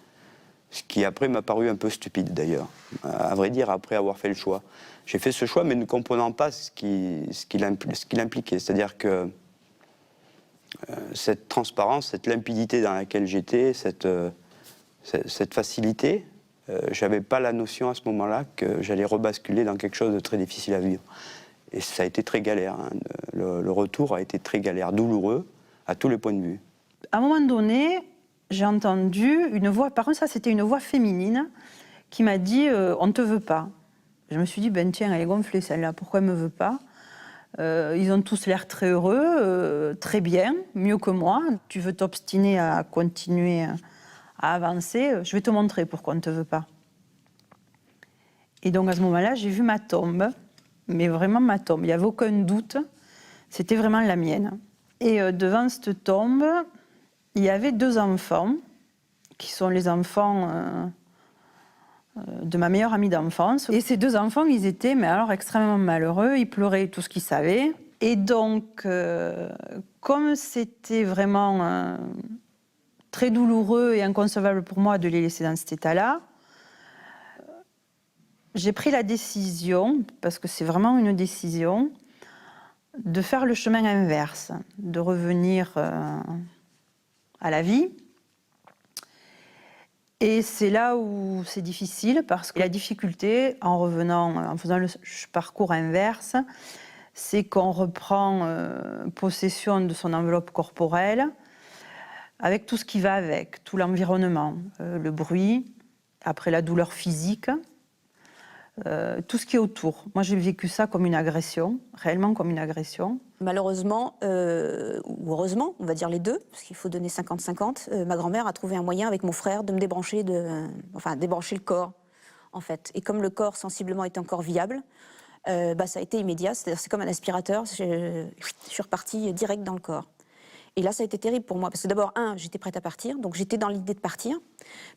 ce qui après m'a paru un peu stupide d'ailleurs, à vrai dire, après avoir fait le choix. J'ai fait ce choix, mais ne comprenant pas ce qu'il impliquait, c'est-à-dire que cette transparence, cette limpidité dans laquelle j'étais, cette facilité, j'avais pas la notion à ce moment-là que j'allais rebasculer dans quelque chose de très difficile à vivre. Et ça a été très galère. Hein. Le retour a été très galère, douloureux, à tous les points de vue. À un moment donné, j'ai entendu une voix, par contre ça c'était une voix féminine, qui m'a dit « on ne te veut pas ». Je me suis dit « ben tiens, elle est gonflée celle-là, pourquoi elle ne me veut pas ?» Ils ont tous l'air très heureux, très bien, mieux que moi. Tu veux t'obstiner à continuer à avancer, je vais te montrer pourquoi on ne te veut pas. Et donc à ce moment-là, j'ai vu ma tombe, mais vraiment ma tombe, il n'y avait aucun doute, c'était vraiment la mienne. Et devant cette tombe, il y avait 2 enfants, qui sont les enfants de ma meilleure amie d'enfance. Et ces 2 enfants, ils étaient mais alors extrêmement malheureux, ils pleuraient tout ce qu'ils savaient. Et donc, comme c'était vraiment très douloureux et inconcevable pour moi de les laisser dans cet état-là, j'ai pris la décision, parce que c'est vraiment une décision, de faire le chemin inverse, de revenir à la vie. Et c'est là où c'est difficile, parce que la difficulté, en revenant, en faisant le parcours inverse, c'est qu'on reprend possession de son enveloppe corporelle, avec tout ce qui va avec, tout l'environnement, le bruit, après la douleur physique, tout ce qui est autour. Moi, j'ai vécu ça comme une agression, réellement comme une agression. Malheureusement, ou heureusement, on va dire les deux, parce qu'il faut donner 50-50, ma grand-mère a trouvé un moyen avec mon frère de me débrancher, débrancher le corps, en fait. Et comme le corps sensiblement était encore viable, ça a été immédiat, c'est comme un aspirateur, je suis repartie direct dans le corps. Et là, ça a été terrible pour moi, parce que d'abord, j'étais prête à partir, donc j'étais dans l'idée de partir,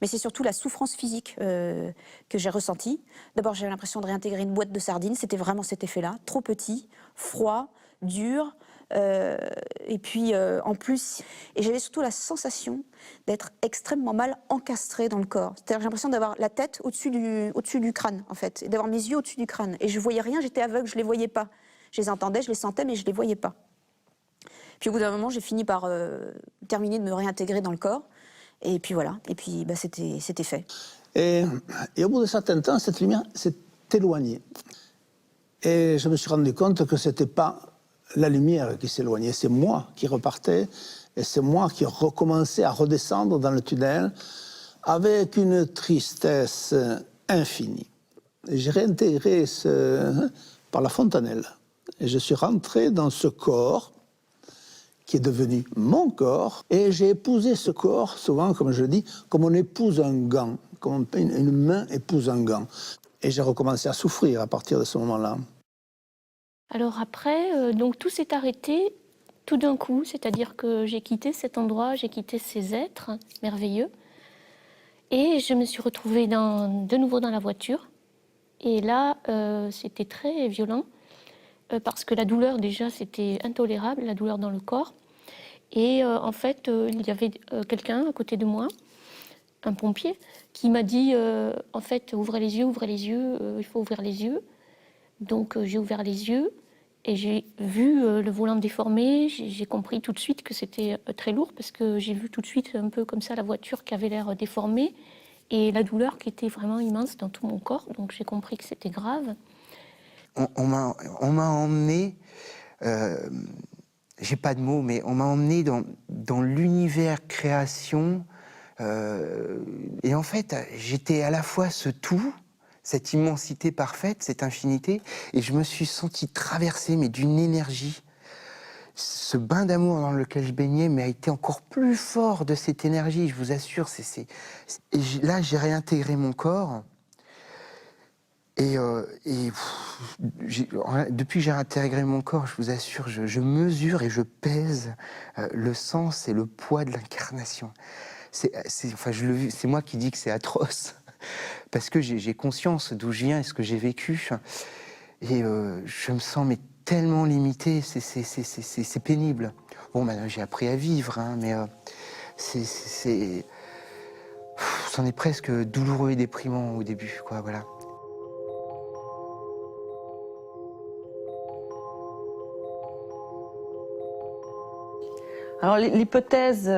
mais c'est surtout la souffrance physique que j'ai ressentie. D'abord, j'avais l'impression de réintégrer une boîte de sardines, c'était vraiment cet effet-là, trop petit, froid, dur, et puis en plus, et j'avais surtout la sensation d'être extrêmement mal encastrée dans le corps. C'est-à-dire j'ai l'impression d'avoir la tête au-dessus du crâne, en fait, et d'avoir mes yeux au-dessus du crâne. Et je voyais rien, j'étais aveugle, je les voyais pas. Je les entendais, je les sentais, mais je les voyais pas. Puis au bout d'un moment, j'ai fini par terminer de me réintégrer dans le corps. Et puis voilà, et puis c'était fait. Et au bout de certain temps, cette lumière s'est éloignée. Et je me suis rendu compte que ce n'était pas la lumière qui s'éloignait, c'est moi qui repartais, et c'est moi qui recommençais à redescendre dans le tunnel avec une tristesse infinie. J'ai réintégré par la fontanelle. Et je suis rentré dans ce corps qui est devenu mon corps, et j'ai épousé ce corps, souvent, comme je dis, comme on épouse un gant, comme une main épouse un gant. Et j'ai recommencé à souffrir à partir de ce moment-là. Alors après, donc tout s'est arrêté tout d'un coup, c'est-à-dire que j'ai quitté cet endroit, j'ai quitté ces êtres merveilleux, et je me suis retrouvée de nouveau dans la voiture. Et là, c'était très violent, parce que la douleur, déjà, c'était intolérable, la douleur dans le corps. Et en fait, il y avait quelqu'un à côté de moi, un pompier, qui m'a dit, en fait, ouvrez les yeux, il faut ouvrir les yeux. Donc j'ai ouvert les yeux et j'ai vu le volant déformé. J'ai compris tout de suite que c'était très lourd, parce que j'ai vu tout de suite un peu comme ça la voiture qui avait l'air déformée et la douleur qui était vraiment immense dans tout mon corps. Donc j'ai compris que c'était grave. On m'a emmené, j'ai pas de mots, mais on m'a emmené dans l'univers création. Et en fait, j'étais à la fois ce tout, cette immensité parfaite, cette infinité, et je me suis senti traversé, mais d'une énergie. Ce bain d'amour dans lequel je baignais mais a été encore plus fort de cette énergie, je vous assure. Et là, j'ai réintégré mon corps. Et depuis que j'ai intégré mon corps, je vous assure, je mesure et je pèse le sens et le poids de l'incarnation. C'est moi qui dis que c'est atroce, parce que j'ai conscience d'où je viens et ce que j'ai vécu. Et je me sens tellement limité, c'est pénible. Bon, maintenant j'ai appris à vivre, hein, mais c'en est presque douloureux et déprimant au début, quoi, voilà. Alors l'hypothèse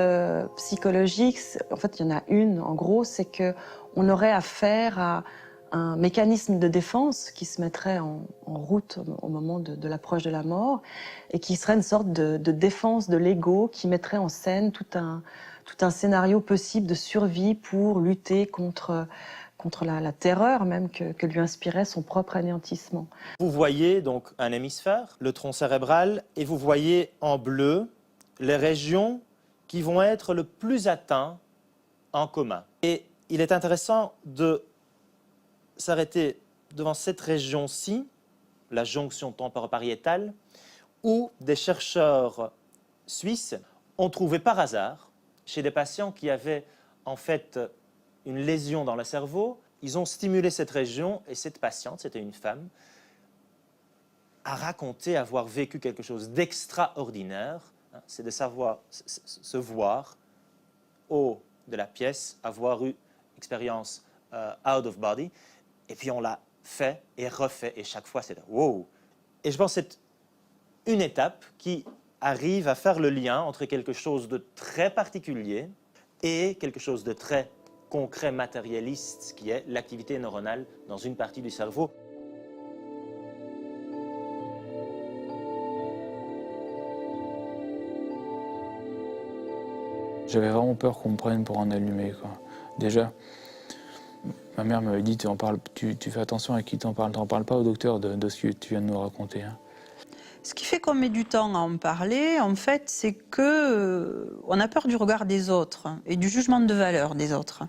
psychologique, en fait il y en a une, en gros, c'est qu'on aurait affaire à un mécanisme de défense qui se mettrait en route au moment de l'approche de la mort, et qui serait une sorte de défense de l'ego qui mettrait en scène tout un scénario possible de survie pour lutter contre contre la terreur même que lui inspirait son propre anéantissement. Vous voyez donc un hémisphère, le tronc cérébral, et vous voyez en bleu les régions qui vont être le plus atteintes en coma. Et il est intéressant de s'arrêter devant cette région-ci, la jonction temporopariétale, où des chercheurs suisses ont trouvé par hasard, chez des patients qui avaient en fait une lésion dans le cerveau, ils ont stimulé cette région et cette patiente, c'était une femme, a raconté avoir vécu quelque chose d'extraordinaire. C'est de savoir se voir haut de la pièce, avoir eu expérience out of body, et puis on l'a fait et refait, et chaque fois c'est wow. Et je pense que c'est une étape qui arrive à faire le lien entre quelque chose de très particulier et quelque chose de très concret, matérialiste, qui est l'activité neuronale dans une partie du cerveau. J'avais vraiment peur qu'on me prenne pour un allumé, quoi. Déjà, ma mère m'avait dit, tu fais attention à qui t'en parles pas au docteur de ce que tu viens de nous raconter. Hein. Ce qui fait qu'on met du temps à en parler, en fait, c'est que on a peur du regard des autres et du jugement de valeur des autres.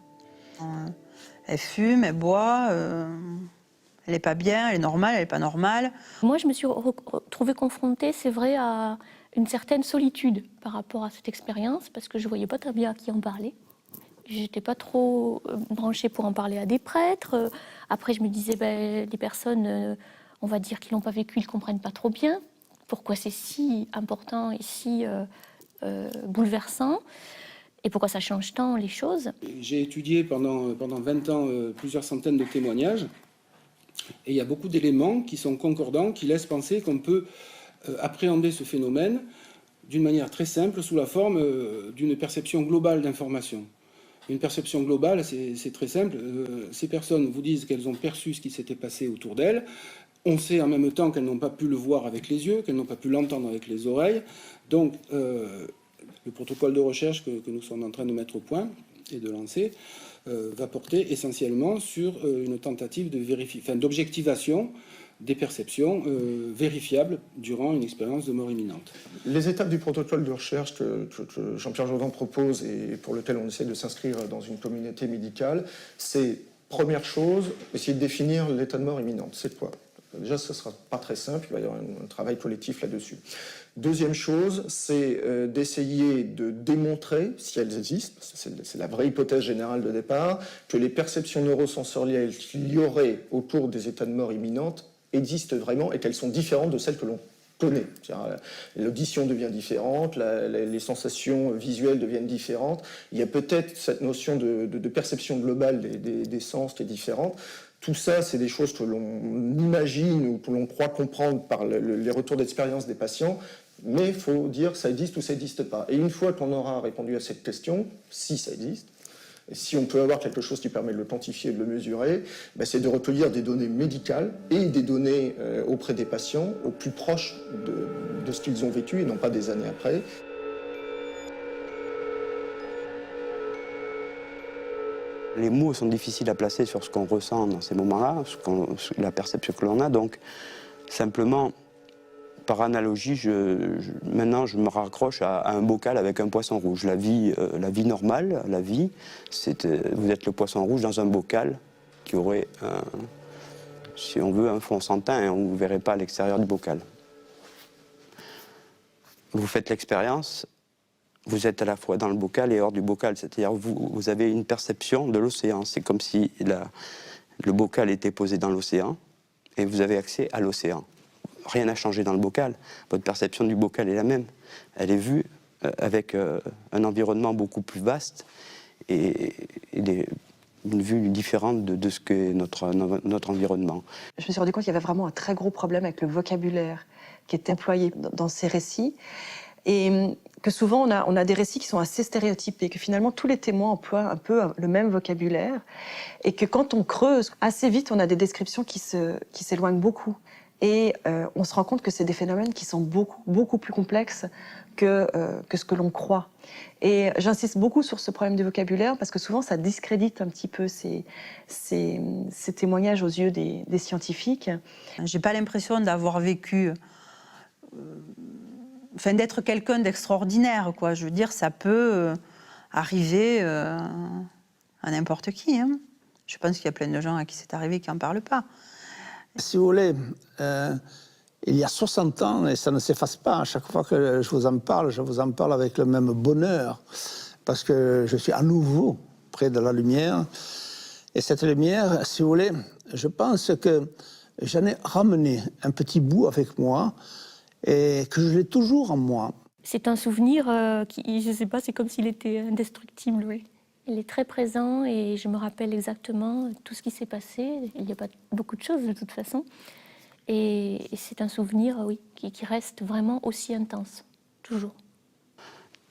Elle fume, elle boit, elle n'est pas bien, elle est normale, elle n'est pas normale. Moi, je me suis retrouvée confrontée, c'est vrai, à une certaine solitude par rapport à cette expérience, parce que je ne voyais pas très bien à qui en parler. Je n'étais pas trop branchée pour en parler à des prêtres. Après, je me disais, les personnes, on va dire, qui ne l'ont pas vécu, ils ne comprennent pas trop bien pourquoi c'est si important et si bouleversant, et pourquoi ça change tant les choses. J'ai étudié pendant 20 ans plusieurs centaines de témoignages, et il y a beaucoup d'éléments qui sont concordants, qui laissent penser qu'on peut appréhender ce phénomène d'une manière très simple, sous la forme d'une perception globale d'information. Une perception globale, c'est très simple. Ces personnes vous disent qu'elles ont perçu ce qui s'était passé autour d'elles. On sait en même temps qu'elles n'ont pas pu le voir avec les yeux, qu'elles n'ont pas pu l'entendre avec les oreilles. Donc, le protocole de recherche que nous sommes en train de mettre au point et de lancer va porter essentiellement sur une tentative d'objectivation des perceptions vérifiables durant une expérience de mort imminente. Les étapes du protocole de recherche que Jean-Pierre Jourdan propose et pour lequel on essaie de s'inscrire dans une communauté médicale, c'est, première chose, essayer de définir l'état de mort imminente. C'est quoi ? Déjà, ce ne sera pas très simple, il va y avoir un travail collectif là-dessus. Deuxième chose, c'est d'essayer de démontrer, si elles existent, c'est la vraie hypothèse générale de départ, que les perceptions neurosensorielles qu'il y aurait autour des états de mort imminente existent vraiment et qu'elles sont différentes de celles que l'on connaît. L'audition devient différente, les sensations visuelles deviennent différentes. Il y a peut-être cette notion de perception globale des sens qui est différente. Tout ça, c'est des choses que l'on imagine ou que l'on croit comprendre par les retours d'expérience des patients, mais il faut dire ça existe ou ça n'existe pas. Et une fois qu'on aura répondu à cette question, si ça existe, et si on peut avoir quelque chose qui permet de le quantifier et de le mesurer, c'est de recueillir des données médicales et des données auprès des patients au plus proche de ce qu'ils ont vécu et non pas des années après. Les mots sont difficiles à placer sur ce qu'on ressent dans ces moments-là, la perception que l'on a. Donc, simplement, par analogie, maintenant, je me raccroche à un bocal avec un poisson rouge. La vie normale, vous êtes le poisson rouge dans un bocal qui aurait, si on veut, un fond sans teint et on ne verrait pas à l'extérieur du bocal. Vous faites l'expérience. Vous êtes à la fois dans le bocal et hors du bocal, c'est-à-dire vous avez une perception de l'océan. C'est comme si le bocal était posé dans l'océan et vous avez accès à l'océan. Rien n'a changé dans le bocal. Votre perception du bocal est la même. Elle est vue avec un environnement beaucoup plus vaste et une vue différente de ce qu'est notre environnement. Je me suis rendu compte qu'il y avait vraiment un très gros problème avec le vocabulaire qui était employé dans ces récits. Et que souvent, on a des récits qui sont assez stéréotypés, que finalement, tous les témoins emploient un peu le même vocabulaire, et que quand on creuse, assez vite, on a des descriptions qui s'éloignent beaucoup Et on se rend compte que c'est des phénomènes qui sont beaucoup plus complexes que ce que l'on croit. Et j'insiste beaucoup sur ce problème du vocabulaire parce que souvent ça discrédite un petit peu ces témoignages aux yeux des scientifiques. J'ai pas l'impression d'avoir vécu, d'être quelqu'un d'extraordinaire, quoi. Je veux dire, ça peut arriver à n'importe qui, hein. Je pense qu'il y a plein de gens à qui c'est arrivé qui n'en parlent pas. Si vous voulez, il y a 60 ans, et ça ne s'efface pas, à chaque fois que je vous en parle avec le même bonheur, parce que je suis à nouveau près de la lumière. Et cette lumière, si vous voulez, je pense que j'en ai ramené un petit bout avec moi, et que je l'ai toujours en moi. C'est un souvenir qui, je ne sais pas, c'est comme s'il était indestructible, oui. Il est très présent et je me rappelle exactement tout ce qui s'est passé. Il n'y a pas beaucoup de choses de toute façon. Et c'est un souvenir, oui, qui reste vraiment aussi intense, toujours.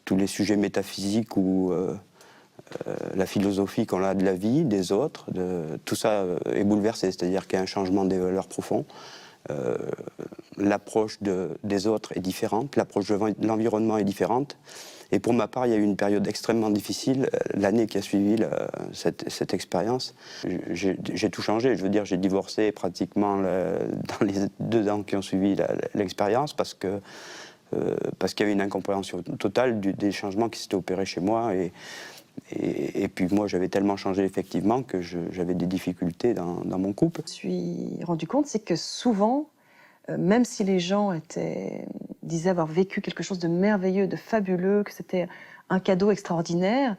Tous les sujets métaphysiques ou la philosophie qu'on a de la vie, des autres, tout ça est bouleversé, c'est-à-dire qu'il y a un changement des valeurs profonds. L'approche des autres est différente, l'approche de l'environnement est différente. Et pour ma part, il y a eu une période extrêmement difficile, l'année qui a suivi cette expérience. J'ai tout changé, je veux dire, j'ai divorcé pratiquement dans les 2 ans qui ont suivi l'expérience parce qu'il y avait une incompréhension totale des changements qui s'étaient opérés chez moi. Et puis moi, j'avais tellement changé effectivement que j'avais des difficultés dans mon couple. Je me suis rendu compte, c'est que souvent, même si les gens disaient avoir vécu quelque chose de merveilleux, de fabuleux, que c'était un cadeau extraordinaire,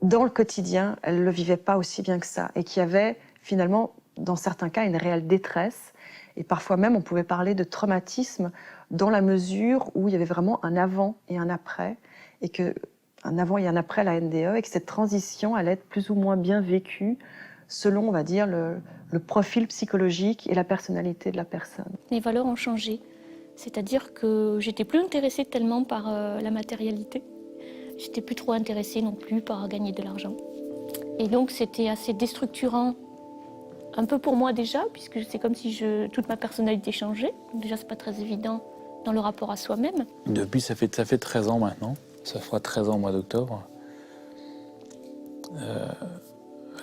dans le quotidien, elles ne le vivaient pas aussi bien que ça. Et qu'il y avait finalement, dans certains cas, une réelle détresse. Et parfois même, on pouvait parler de traumatisme dans la mesure où il y avait vraiment un avant et un après. Et un avant et un après la NDE, et que cette transition allait être plus ou moins bien vécue selon, on va dire, le profil psychologique et la personnalité de la personne. Les valeurs ont changé, c'est-à-dire que j'étais plus intéressée tellement par la matérialité. J'étais plus trop intéressée non plus par gagner de l'argent. Et donc c'était assez déstructurant, un peu pour moi déjà, puisque c'est comme si toute ma personnalité changeait. Donc déjà c'est pas très évident dans le rapport à soi-même. Depuis, ça fait 13 ans maintenant. Ça fera 13 ans au mois d'octobre.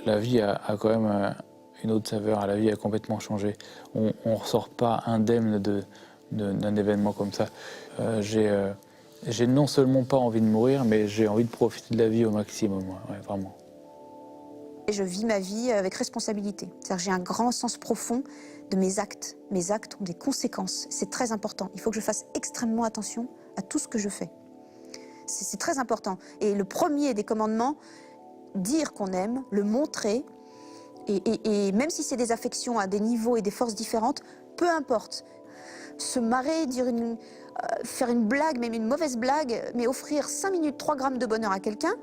La vie a quand même une autre saveur. La vie a complètement changé. On ne ressort pas indemne d'un événement comme ça. J'ai non seulement pas envie de mourir, mais j'ai envie de profiter de la vie au maximum, ouais, vraiment. Je vis ma vie avec responsabilité. C'est-à-dire j'ai un grand sens profond de mes actes. Mes actes ont des conséquences. C'est très important. Il faut que je fasse extrêmement attention à tout ce que je fais. C'est très important. Et le premier des commandements, dire qu'on aime, le montrer, et même si c'est des affections à des niveaux et des forces différentes, peu importe. Se marrer, faire une blague, même une mauvaise blague, mais offrir 5 minutes, 3 grammes de bonheur à quelqu'un,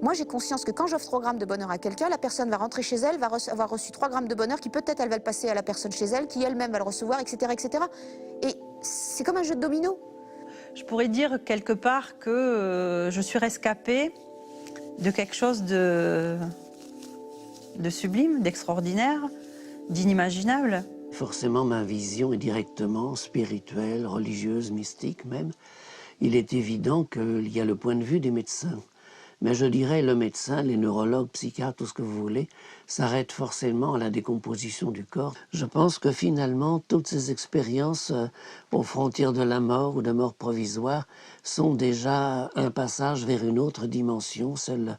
moi j'ai conscience que quand j'offre 3 grammes de bonheur à quelqu'un, la personne va rentrer chez elle, va avoir reçu 3 grammes de bonheur, qui peut-être elle va le passer à la personne chez elle, qui elle-même va le recevoir, etc. etc. Et c'est comme un jeu de domino. Je pourrais dire quelque part que je suis rescapée de quelque chose de sublime, d'extraordinaire, d'inimaginable. Forcément, ma vision est directement spirituelle, religieuse, mystique même. Il est évident qu'il y a le point de vue des médecins. Mais je dirais, le médecin, les neurologues, psychiatres, tout ce que vous voulez, s'arrêtent forcément à la décomposition du corps. Je pense que finalement, toutes ces expériences aux frontières de la mort ou de mort provisoire sont déjà un passage vers une autre dimension, celle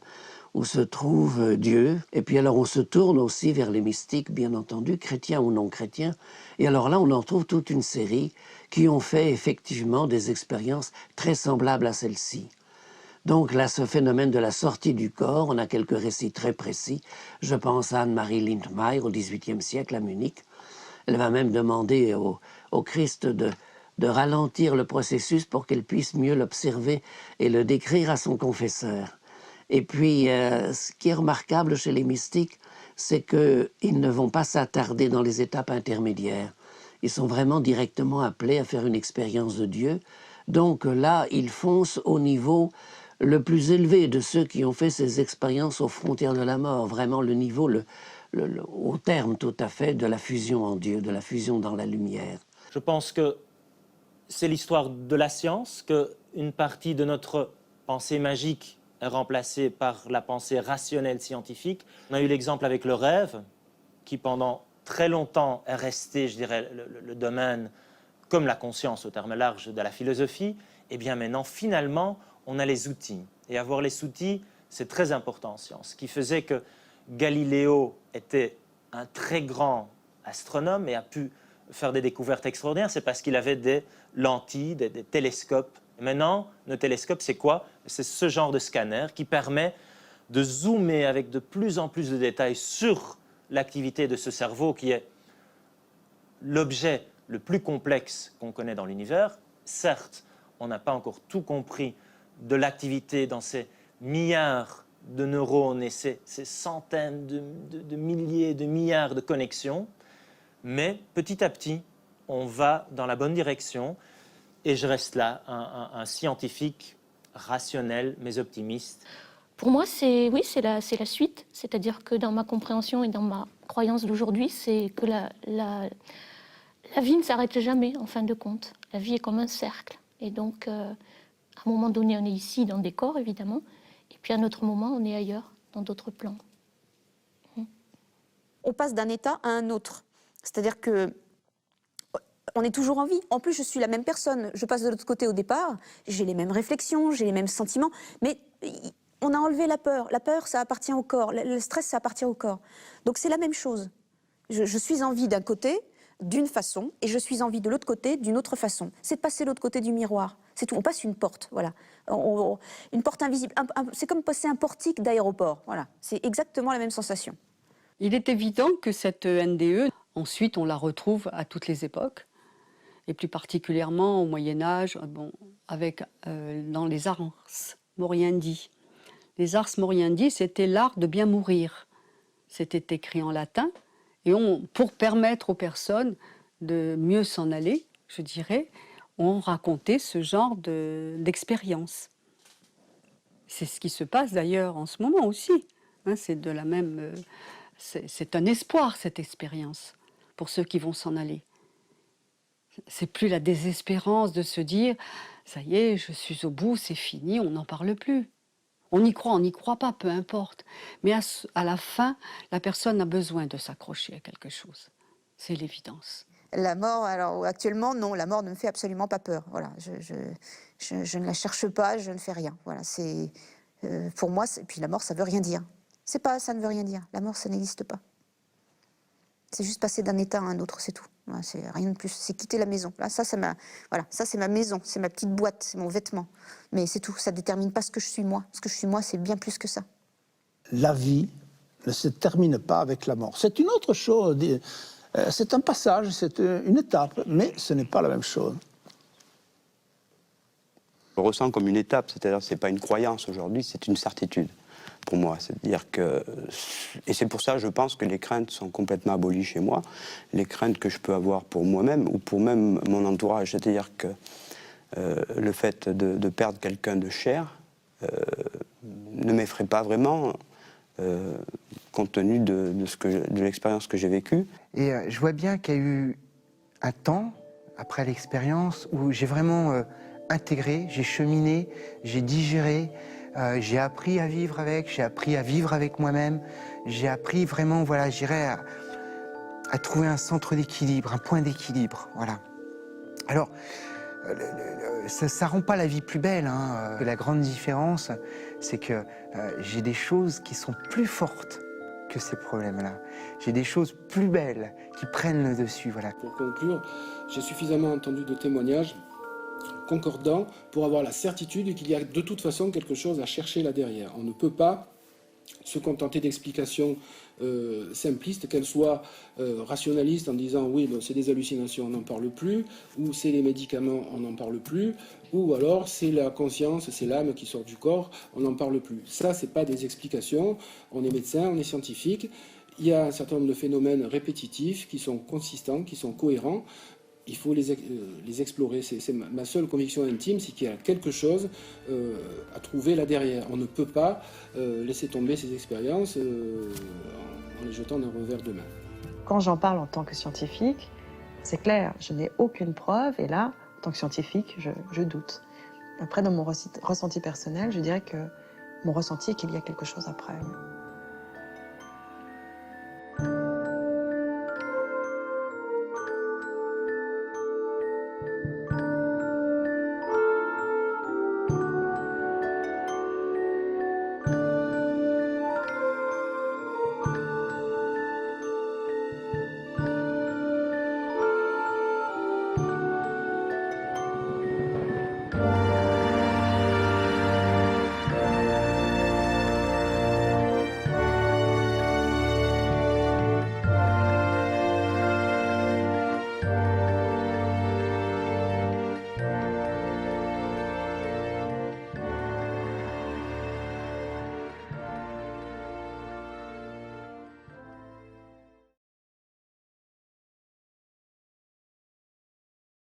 où se trouve Dieu. Et puis alors on se tourne aussi vers les mystiques, bien entendu, chrétiens ou non chrétiens. Et alors là, on en trouve toute une série qui ont fait effectivement des expériences très semblables à celle-ci. Donc là, ce phénomène de la sortie du corps, on a quelques récits très précis. Je pense à Anne-Marie Lindmeier au XVIIIe siècle à Munich. Elle va même demander au Christ de ralentir le processus pour qu'elle puisse mieux l'observer et le décrire à son confesseur. Et puis, ce qui est remarquable chez les mystiques, c'est qu'ils ne vont pas s'attarder dans les étapes intermédiaires. Ils sont vraiment directement appelés à faire une expérience de Dieu. Donc là, ils foncent au niveau le plus élevé de ceux qui ont fait ces expériences aux frontières de la mort, vraiment le niveau au terme tout à fait de la fusion en Dieu, de la fusion dans la lumière. Je pense que c'est l'histoire de la science, qu'une partie de notre pensée magique est remplacée par la pensée rationnelle scientifique. On a eu l'exemple avec le rêve, qui pendant très longtemps est resté, je dirais, le domaine, comme la conscience au terme large, de la philosophie. Et bien maintenant, finalement, on a les outils. Et avoir les outils, c'est très important en science. Ce qui faisait que Galiléo était un très grand astronome et a pu faire des découvertes extraordinaires, c'est parce qu'il avait des lentilles, des télescopes. Et maintenant, nos télescopes, c'est quoi? C'est ce genre de scanner qui permet de zoomer avec de plus en plus de détails sur l'activité de ce cerveau qui est l'objet le plus complexe qu'on connaît dans l'univers. Certes, on n'a pas encore tout compris de l'activité dans ces milliards de neurones et ces centaines de milliers, de milliards de connexions, mais petit à petit, on va dans la bonne direction et je reste là, un scientifique rationnel mais optimiste. Pour moi, c'est la suite, c'est-à-dire que dans ma compréhension et dans ma croyance d'aujourd'hui, c'est que la vie ne s'arrête jamais en fin de compte. La vie est comme un cercle. Et donc, à un moment donné, on est ici dans des corps, évidemment, et puis à un autre moment, on est ailleurs, dans d'autres plans. On passe d'un état à un autre. C'est-à-dire que on est toujours en vie. En plus, je suis la même personne. Je passe de l'autre côté au départ, j'ai les mêmes réflexions, j'ai les mêmes sentiments, mais on a enlevé la peur. La peur, ça appartient au corps. Le stress, ça appartient au corps. Donc c'est la même chose. Je suis en vie d'un côté, d'une façon, et je suis en vie de l'autre côté, d'une autre façon. C'est de passer de l'autre côté du miroir. C'est tout. On passe une porte, voilà. Une porte invisible. C'est comme passer un portique d'aéroport. Voilà. C'est exactement la même sensation. Il est évident que cette NDE, ensuite, on la retrouve à toutes les époques, et plus particulièrement au Moyen-Âge, dans les ars moriendi. Les ars moriendi, c'était l'art de bien mourir. C'était écrit en latin, et pour permettre aux personnes de mieux s'en aller, je dirais, on racontait ce genre d'expérience. C'est ce qui se passe d'ailleurs en ce moment aussi. Hein, c'est de la même... C'est un espoir, cette expérience, pour ceux qui vont s'en aller. C'est plus la désespérance de se dire « ça y est, je suis au bout, c'est fini, on n'en parle plus ». On y croit, on n'y croit pas, peu importe. Mais à la fin, la personne a besoin de s'accrocher à quelque chose. C'est l'évidence. La mort, alors actuellement, non, la mort ne me fait absolument pas peur. Voilà, je ne la cherche pas, je ne fais rien. Voilà, c'est pour moi. Puis la mort, ça veut rien dire. Ça ne veut rien dire. La mort, ça n'existe pas. C'est juste passer d'un état à un autre, c'est tout. Voilà, c'est rien de plus. C'est quitter la maison. Là, ça c'est ma maison, c'est ma petite boîte, c'est mon vêtement. Mais c'est tout. Ça détermine pas ce que je suis moi. Ce que je suis moi, c'est bien plus que ça. La vie ne se termine pas avec la mort. C'est une autre chose. C'est un passage, c'est une étape, mais ce n'est pas la même chose. Je le ressens comme une étape, c'est-à-dire que ce n'est pas une croyance aujourd'hui, c'est une certitude pour moi. C'est-à-dire que, et c'est pour ça, je pense que les craintes sont complètement abolies chez moi, les craintes que je peux avoir pour moi-même ou pour même mon entourage. C'est-à-dire que le fait de perdre quelqu'un de cher ne m'effraie pas vraiment, compte tenu de l'expérience que j'ai vécue. Et je vois bien qu'il y a eu un temps, après l'expérience, où j'ai vraiment intégré, j'ai cheminé, j'ai digéré, j'ai appris à vivre avec, j'ai appris à vivre avec moi-même, j'ai appris vraiment, voilà, j'irais à trouver un centre d'équilibre, un point d'équilibre, voilà. Alors, ça rend pas la vie plus belle, hein. La grande différence, c'est que j'ai des choses qui sont plus fortes que ces problèmes-là. J'ai des choses plus belles qui prennent le dessus, voilà. Pour conclure, j'ai suffisamment entendu de témoignages concordants pour avoir la certitude qu'il y a de toute façon quelque chose à chercher là derrière. On ne peut pas se contenter d'explications simplistes, qu'elles soient rationalistes en disant oui, bon, c'est des hallucinations, on n'en parle plus, ou c'est les médicaments, on n'en parle plus, ou alors c'est la conscience, c'est l'âme qui sort du corps, on n'en parle plus. Ça, c'est pas des explications. On est médecin, on est scientifique. Il y a un certain nombre de phénomènes répétitifs qui sont consistants, qui sont cohérents. il faut les explorer. C'est ma seule conviction intime, c'est qu'il y a quelque chose à trouver là derrière. On ne peut pas laisser tomber ces expériences en les jetant d'un revers de main. Quand j'en parle en tant que scientifique, c'est clair, je n'ai aucune preuve, et là, en tant que scientifique, je doute. Après, dans mon ressenti personnel, je dirais que mon ressenti est qu'il y a quelque chose après.